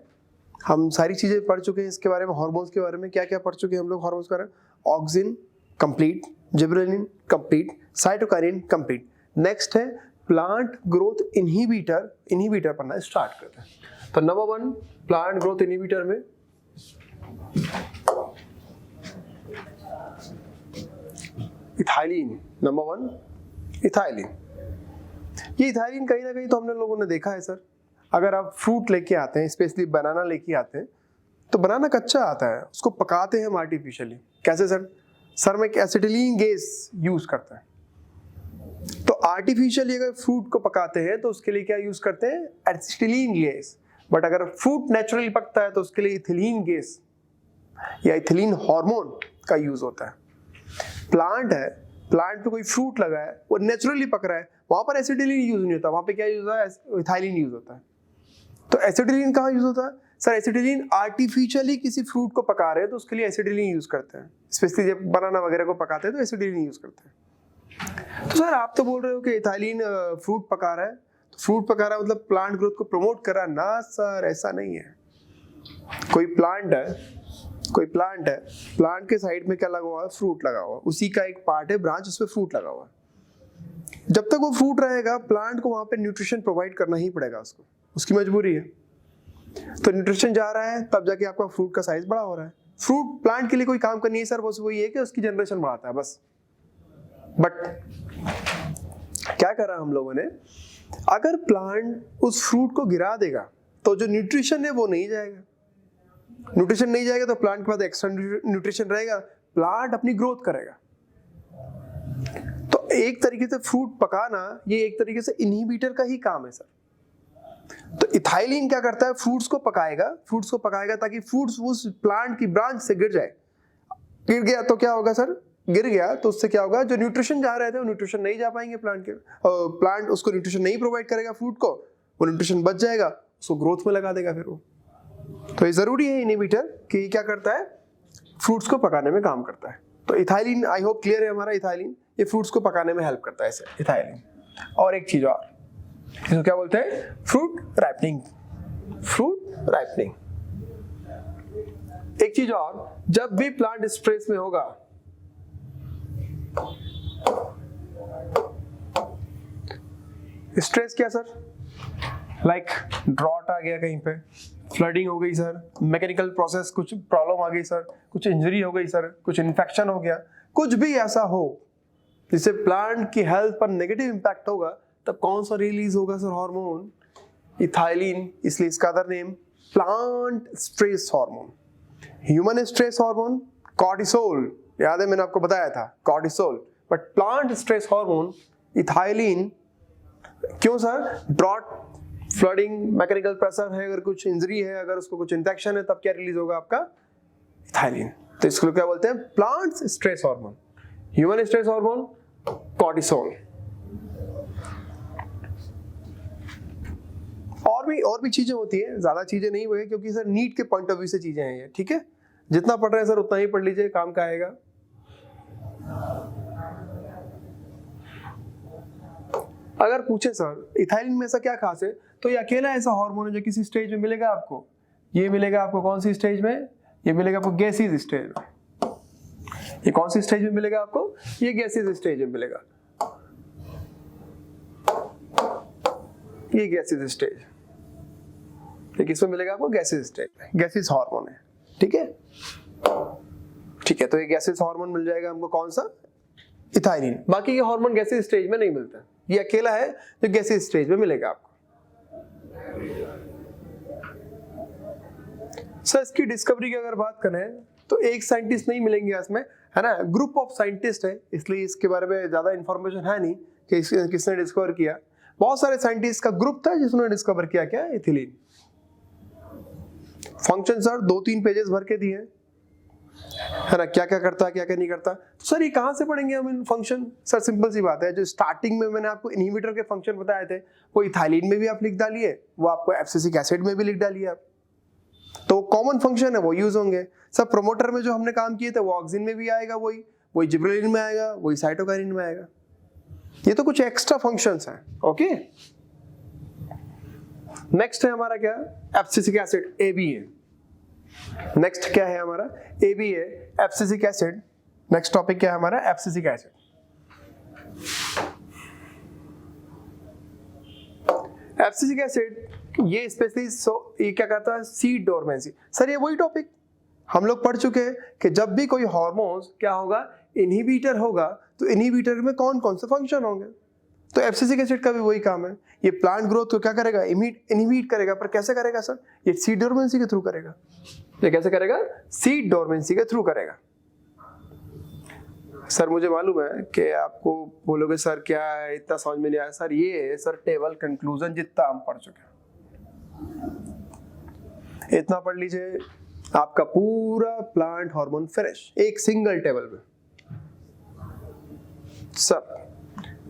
हम सारी चीजें पढ़ चुके हैं इसके बारे में, हार्मोन्स के बारे में क्या क्या पढ़ चुके हैं हम लोग हार्मोन्स के बारे में। Auxin complete, gibberellin complete, cytokinin complete. Next है प्लांट ग्रोथ इनहिबिटर पढ़ना स्टार्ट करते हैं। तो नंबर 1 प्लांट ग्रोथ इनहिबिटर में इथाइलिन, नंबर 1 इथाइलिन। ये इथाइलिन कहीं ना कहीं तो हमने लोगों ने देखा है सर, अगर आप फ्रूट लेके आते हैं, स्पेशली बनाना लेके आते हैं, तो बनाना कच्चा आता है, उसको पकाते हैं हम आर्टिफिशियली। कैसे सर? सर में एसिटिलीन गैस यूज करते हैं। तो आर्टिफिशियली अगर फ्रूट को पकाते हैं तो उसके लिए क्या यूज करते हैं? Acetylene gas. बट अगर फ्रूट नेचुरली पकता है तो उसके लिए इथिलीन गैस या इथिलीन हार्मोन का यूज होता है। प्लांट है, प्लांट पे कोई फ्रूट लगा है, वो नेचुरली पक रहा है, वहां पर एसिटिलीन यूज नहीं होता, वहां पे क्या यूज होता है? इथाइलिन यूज होता है। तो एसिटिलीन कहाँ यूज होता है? सर एसिटिलीन आर्टिफिशियली किसी फ्रूट को पका रहे हैं तो उसके लिए एसिटिलीन यूज करते हैं, स्पेशली जब बनाना वगैरह को पकाते हैं तो एसिटिलीन यूज करते हैं। तो सर आप तो बोल रहे हो कि इथाइलिन फ्रूट पका रहा है, तो फ्रूट पका रहा है मतलब प्लांट ग्रोथ को प्रमोट कर रहा है ना? सर ऐसा नहीं है। कोई प्लांट है, प्लांट के साइड में क्या लगा हुआ है? फ्रूट लगा हुआ है, उसी का एक पार्ट है ब्रांच, उस पर फ्रूट लगा हुआ है। जब तक वो फ्रूट रहेगा प्लांट को वहां पे न्यूट्रिशन प्रोवाइड करना ही पड़ेगा उसको, उसकी मजबूरी है। तो न्यूट्रिशन जा रहा है तब जाके आपका फ्रूट का साइज बड़ा हो रहा है। फ्रूट प्लांट के लिए कोई काम करनी है सर, बस वही है कि उसकी जनरेशन बढ़ाता है बस। बट क्या करा हम लोगों ने, अगर प्लांट उस फ्रूट को गिरा देगा तो जो न्यूट्रिशन है वो नहीं जाएगा, न्यूट्रिशन नहीं जाएगा तो प्लांट के पास एक्स्ट्रा न्यूट्रिशन रहेगा, प्लांट अपनी ग्रोथ करेगा। तो एक तरीके से फ्रूट पकाना ये एक तरीके से इनहिबिटर का ही काम है सर। तो इथाइलिन क्या करता है? फ्रूट्स को पकाएगा ताकि फ्रूट्स उस प्लांट की ब्रांच से गिर जाए। गिर गया तो क्या होगा सर? गिर गया तो उससे क्या होगा? जो न्यूट्रिशन जा रहे थे वो न्यूट्रिशन नहीं जा पाएंगे प्लांट के, प्लांट उसको न्यूट्रिशन नहीं प्रोवाइड करेगा फ्रूट को, वो न्यूट्रिशन बच जाएगा, उसको ग्रोथ में लगा देगा फिर वो। तो ये जरूरी है इनहिबिटर कि क्या करता है? फ्रूट्स को पकाने में काम करता है। तो इथाइलिन, आई होप क्लियर है हमारा, इथाइलिन ये फ्रूट्स को पकाने में हेल्प करता है ऐसे इथाइलिन। और एक चीज और, इसको क्या बोलते हैं? Fruit ripening. एक चीज और, जब भी प्लांट स्ट्रेस में होगा, स्ट्रेस क्या सर? लाइक ड्रॉट आ गया, कहीं पे फ्लडिंग हो गई सर, मैकेनिकल प्रोसेस कुछ प्रॉब्लम आ गई सर, कुछ इंजरी हो गई सर, कुछ इन्फेक्शन हो गया, कुछ भी ऐसा हो जिससे प्लांट की हेल्थ पर नेगेटिव इंपैक्ट होगा, तब कौन सा रिलीज होगा सर? Hormone ethylene. इसलिए इसका other name plant stress hormone. Human stress hormone cortisol, याद है मैंने आपको बताया था cortisol, but plant stress hormone ethylene. क्यों sir? Drought, flooding, mechanical pressure है, अगर कुछ इंजरी है, अगर उसको कुछ इन्फेक्शन है, तब क्या रिलीज होगा आपका? इथाइलिन। तो इसको क्या बोलते हैं? Plant stress hormone. Human stress hormone cortisol. और भी चीजें होती है, ज्यादा चीजें नहीं हुई, क्योंकि सर नीट के पॉइंट ऑफ व्यू से चीजें हैं ये, ठीक है? जितना पढ़ रहे हैं सर उतना ही पढ़ लीजिए, काम का आएगा। अगर पूछे सर इथाइलिन में ऐसा क्या खास है, तो ये अकेला ऐसा हार्मोन है जो किसी स्टेज में मिलेगा आपको। ये मिलेगा आपको कौन सी स्टेज में? ये मिलेगा आपको गैसीज स्टेज में। ये कौन सी स्टेज में मिलेगा आपको? ये गैसीज स्टेज में मिलेगा। ये गैसीज स्टेज, ये किसमें मिलेगा आपको? गैसीज स्टेज में। गैसीज हार्मोन है, ठीक है? ठीक है, तो ये गैसीज हार्मोन मिल जाएगा हमको, कौन सा? इथाइलिन। बाकी ये हार्मोन गैसीज स्टेज में नहीं मिलता, ये अकेला है जो गैसीज स्टेज में मिलेगा आपको। सर इसकी डिस्कवरी की अगर बात करें तो एक साइंटिस्ट नहीं मिलेंगे इसमें, है ना? ग्रुप ऑफ साइंटिस्ट है, इसलिए इसके बारे में ज्यादा इंफॉर्मेशन है नहीं कि किसने डिस्कवर किया। बहुत सारे साइंटिस्ट का ग्रुप था जिसने डिस्कवर किया क्या? इथिलीन। फंक्शन सर 2-3 पेजेस भर के दिए हैं, है ना, क्या क्या करता है क्या क्या नहीं करता। तो सर ये कहाँ से पढ़ेंगे हम इन फंक्शन? सर सिंपल सी बात है, जो स्टार्टिंग में मैंने आपको इनहिबिटर के फंक्शन बताए थे वो इथाइलिन में भी आप लिख डालिए, वो आपको एब्सिसिक एसिड में भी लिख डालिए आप, तो कॉमन फंक्शन है वो यूज होंगे। सर प्रोमोटर में जो हमने काम किए थे वो ऑक्सिन में भी आएगा, वही जिब्रेलिन में आएगा, वही साइटोकाइनिन में आएगा। ये तो कुछ एक्स्ट्रा फंक्शंस हैं। ओके, नेक्स्ट है हमारा क्या, एब्सिसिक एसिड ABA। नेक्स्ट क्या है हमारा, ABA abscisic acid. Next topic क्या है हमारा, एब्सिसिक एसिड। एब्सिसिक एसिड ये स्पेशली ये क्या कहता है, सीड डोरमेंसी। सर ये वही टॉपिक हम लोग पढ़ चुके हैं कि जब भी कोई हार्मोन्स क्या होगा, इनहिबिटर होगा, तो इनहिबिटर में कौन कौन से फंक्शन होंगे। तो एब्सिसिक एसिड का भी वही काम है, ये प्लांट ग्रोथ को क्या करेगा, इनहिबिट करेगा। पर कैसे करेगा सर, ये सीड डोरमेंसी के थ्रू करेगा। ये कैसे करेगा, सीड डोरमेंसी के थ्रू करेगा। सर मुझे मालूम है कि आपको बोलोगे सर क्या है, इतना समझ में नहीं आया। सर ये है सर टेबल कंक्लूजन, जितना हम पढ़ चुके हैं इतना पढ़ लीजिए, आपका पूरा प्लांट हार्मोन फिनिश एक सिंगल टेबल में। Sir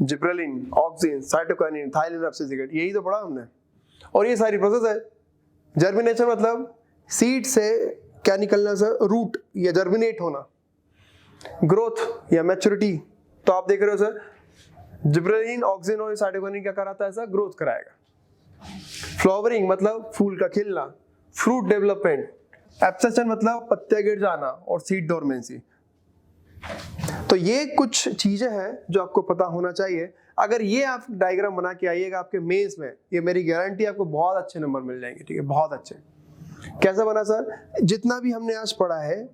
gibberellin, auxin, cytokinin, ethylene, abscisic acid, यही तो पढ़ा हमने। और ये सारी प्रोसेस है। जर्मिनेशन मतलब सीड से क्या निकलना सर, रूट या जर्मिनेट होना। ग्रोथ या मैच्योरिटी, तो आप देख रहे हो सर जिब्रेलिन, ऑक्सिन और साइटोकाइनिन क्या कराता है सर, ग्रोथ कराएगा। फ्लावरिंग मतलब फूल का खिलना, फ्रूट डेवलपमेंट। एब्सेशन मतलब पत्ते गिर जाना, और सीड डोरमेंसी। तो ये कुछ चीजें हैं जो आपको पता होना चाहिए। अगर ये आप डायग्राम बना के आइएगा आपके मेंस में, ये मेरी गारंटी आपको बहुत अच्छे नंबर मिल जाएंगे। ठीक है, बहुत अच्छे। कैसे बना सर, जितना भी हमने आज पढ़ा है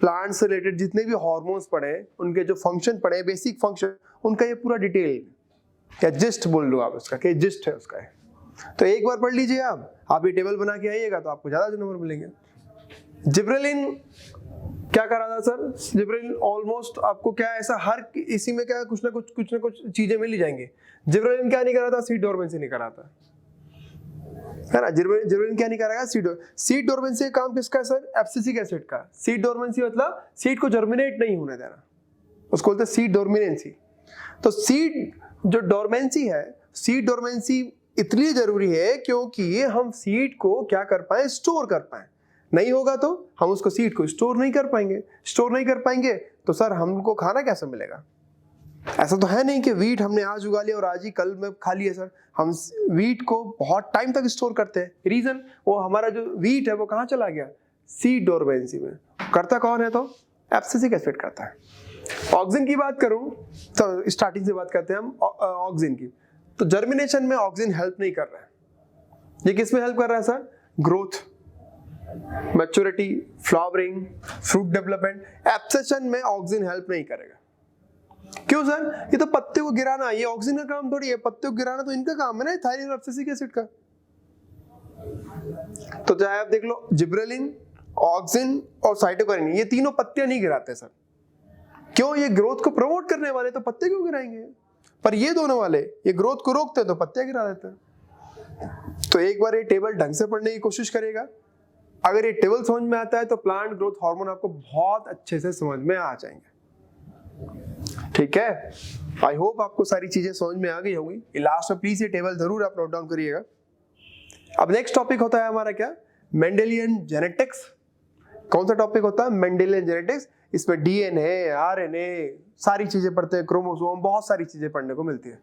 प्लांट से रिलेटेड, जितने भी हार्मोन्स पढ़े, उनके जो फंक्शन पढ़े, बेसिक फंक्शन, उनका ये पूरा डिटेल या जिस्ट बोल लो आप उसका, कि जिस्ट है उसका है। तो एक बार पढ़ लीजिए आप ये टेबल बना के आइएगा तो आपको ज्यादा नंबर मिलेंगे। जिब्रेलिन क्या करा था सर, जिब्रेलिन ऑलमोस्ट आपको क्या ऐसा हर इसी में क्या कुछ ना कुछ चीजें मिल ही जाएंगी। जिब्रेलिन क्या नहीं करा था, सीड डोरमेंसी नहीं करा था, है ना। जिब्रेलिन क्या नहीं करेगा, सीड डोरमेंसी का काम किसका है सर, एब्सिसिक एसिड का। सीड डोरमेंसी मतलब सीड को जर्मिनेट नहीं होने देना, उसको बोलते हैं सीड डोरमिनेंसी। तो सीड जो डोरमेंसी है, सीड डोरमेंसी इतनी जरूरी है क्योंकि हम सीड को क्या कर पाए, स्टोर कर पाए। नहीं होगा तो हम उसको सीड को स्टोर नहीं कर पाएंगे। स्टोर नहीं कर पाएंगे तो सर हमको खाना कैसे मिलेगा। ऐसा तो है नहीं कि वीट हमने आज उगा लिया और आज ही कल में खा लिया सर। हम वीट को बहुत टाइम तक स्टोर करते हैं। रीजन, वो हमारा जो वीट है वो कहाँ चला गया, सीड डोरमेंसी में। करता कौन है, तो एब्सिसिक एसिड करता है। ऑक्सिन की बात करूं तो स्टार्टिंग से बात करते हैं हम ऑक्सिन की। तो जर्मिनेशन में ऑक्सिन हेल्प नहीं कर रहा है। ये किस में हेल्प कर रहा है sir, growth, maturity, flowering, fruit development. Abscission में ऑक्सिन हेल्प नहीं करेगा। क्यों सर, ये तो पत्ते को गिराना, ये ऑक्सिन का काम थोड़ी है। पत्ते को गिराना तो इनका काम है ना, थायराइड और एब्सिसिक एसिड का। तो चाहे आप देख लो जिब्रेलिन, ऑक्सिन और साइटोकाइनिन, ये तीनों पत्ते नहीं गिराते सर। क्यों, ये ग्रोथ को प्रमोट करने वाले, तो पत्ते क्यों गिराएंगे। पर ये दोनों वाले ये ग्रोथ को रोकते हैं तो पत्ते गिरा देते हैं। तो एक बार ये टेबल ढंग से पढ़ने की कोशिश करेगा। अगर ये टेबल समझ में आता है तो प्लांट ग्रोथ हार्मोन आपको बहुत अच्छे से समझ में आ जाएंगे। ठीक है, आई होप आपको सारी चीजें समझ में आ गई होंगी। लास्ट में प्लीज ये टेबल जरूर आप नोट डाउन करिएगा। अब नेक्स्ट टॉपिक होता है हमारा क्या, मेंडेलियन जेनेटिक्स। कौन सा टॉपिक होता है, मेंडेलियन जेनेटिक्स। इसमें DNA, RNA सारी चीजें पढ़ते हैं, क्रोमोसोम, बहुत सारी चीजें पढ़ने को मिलती है।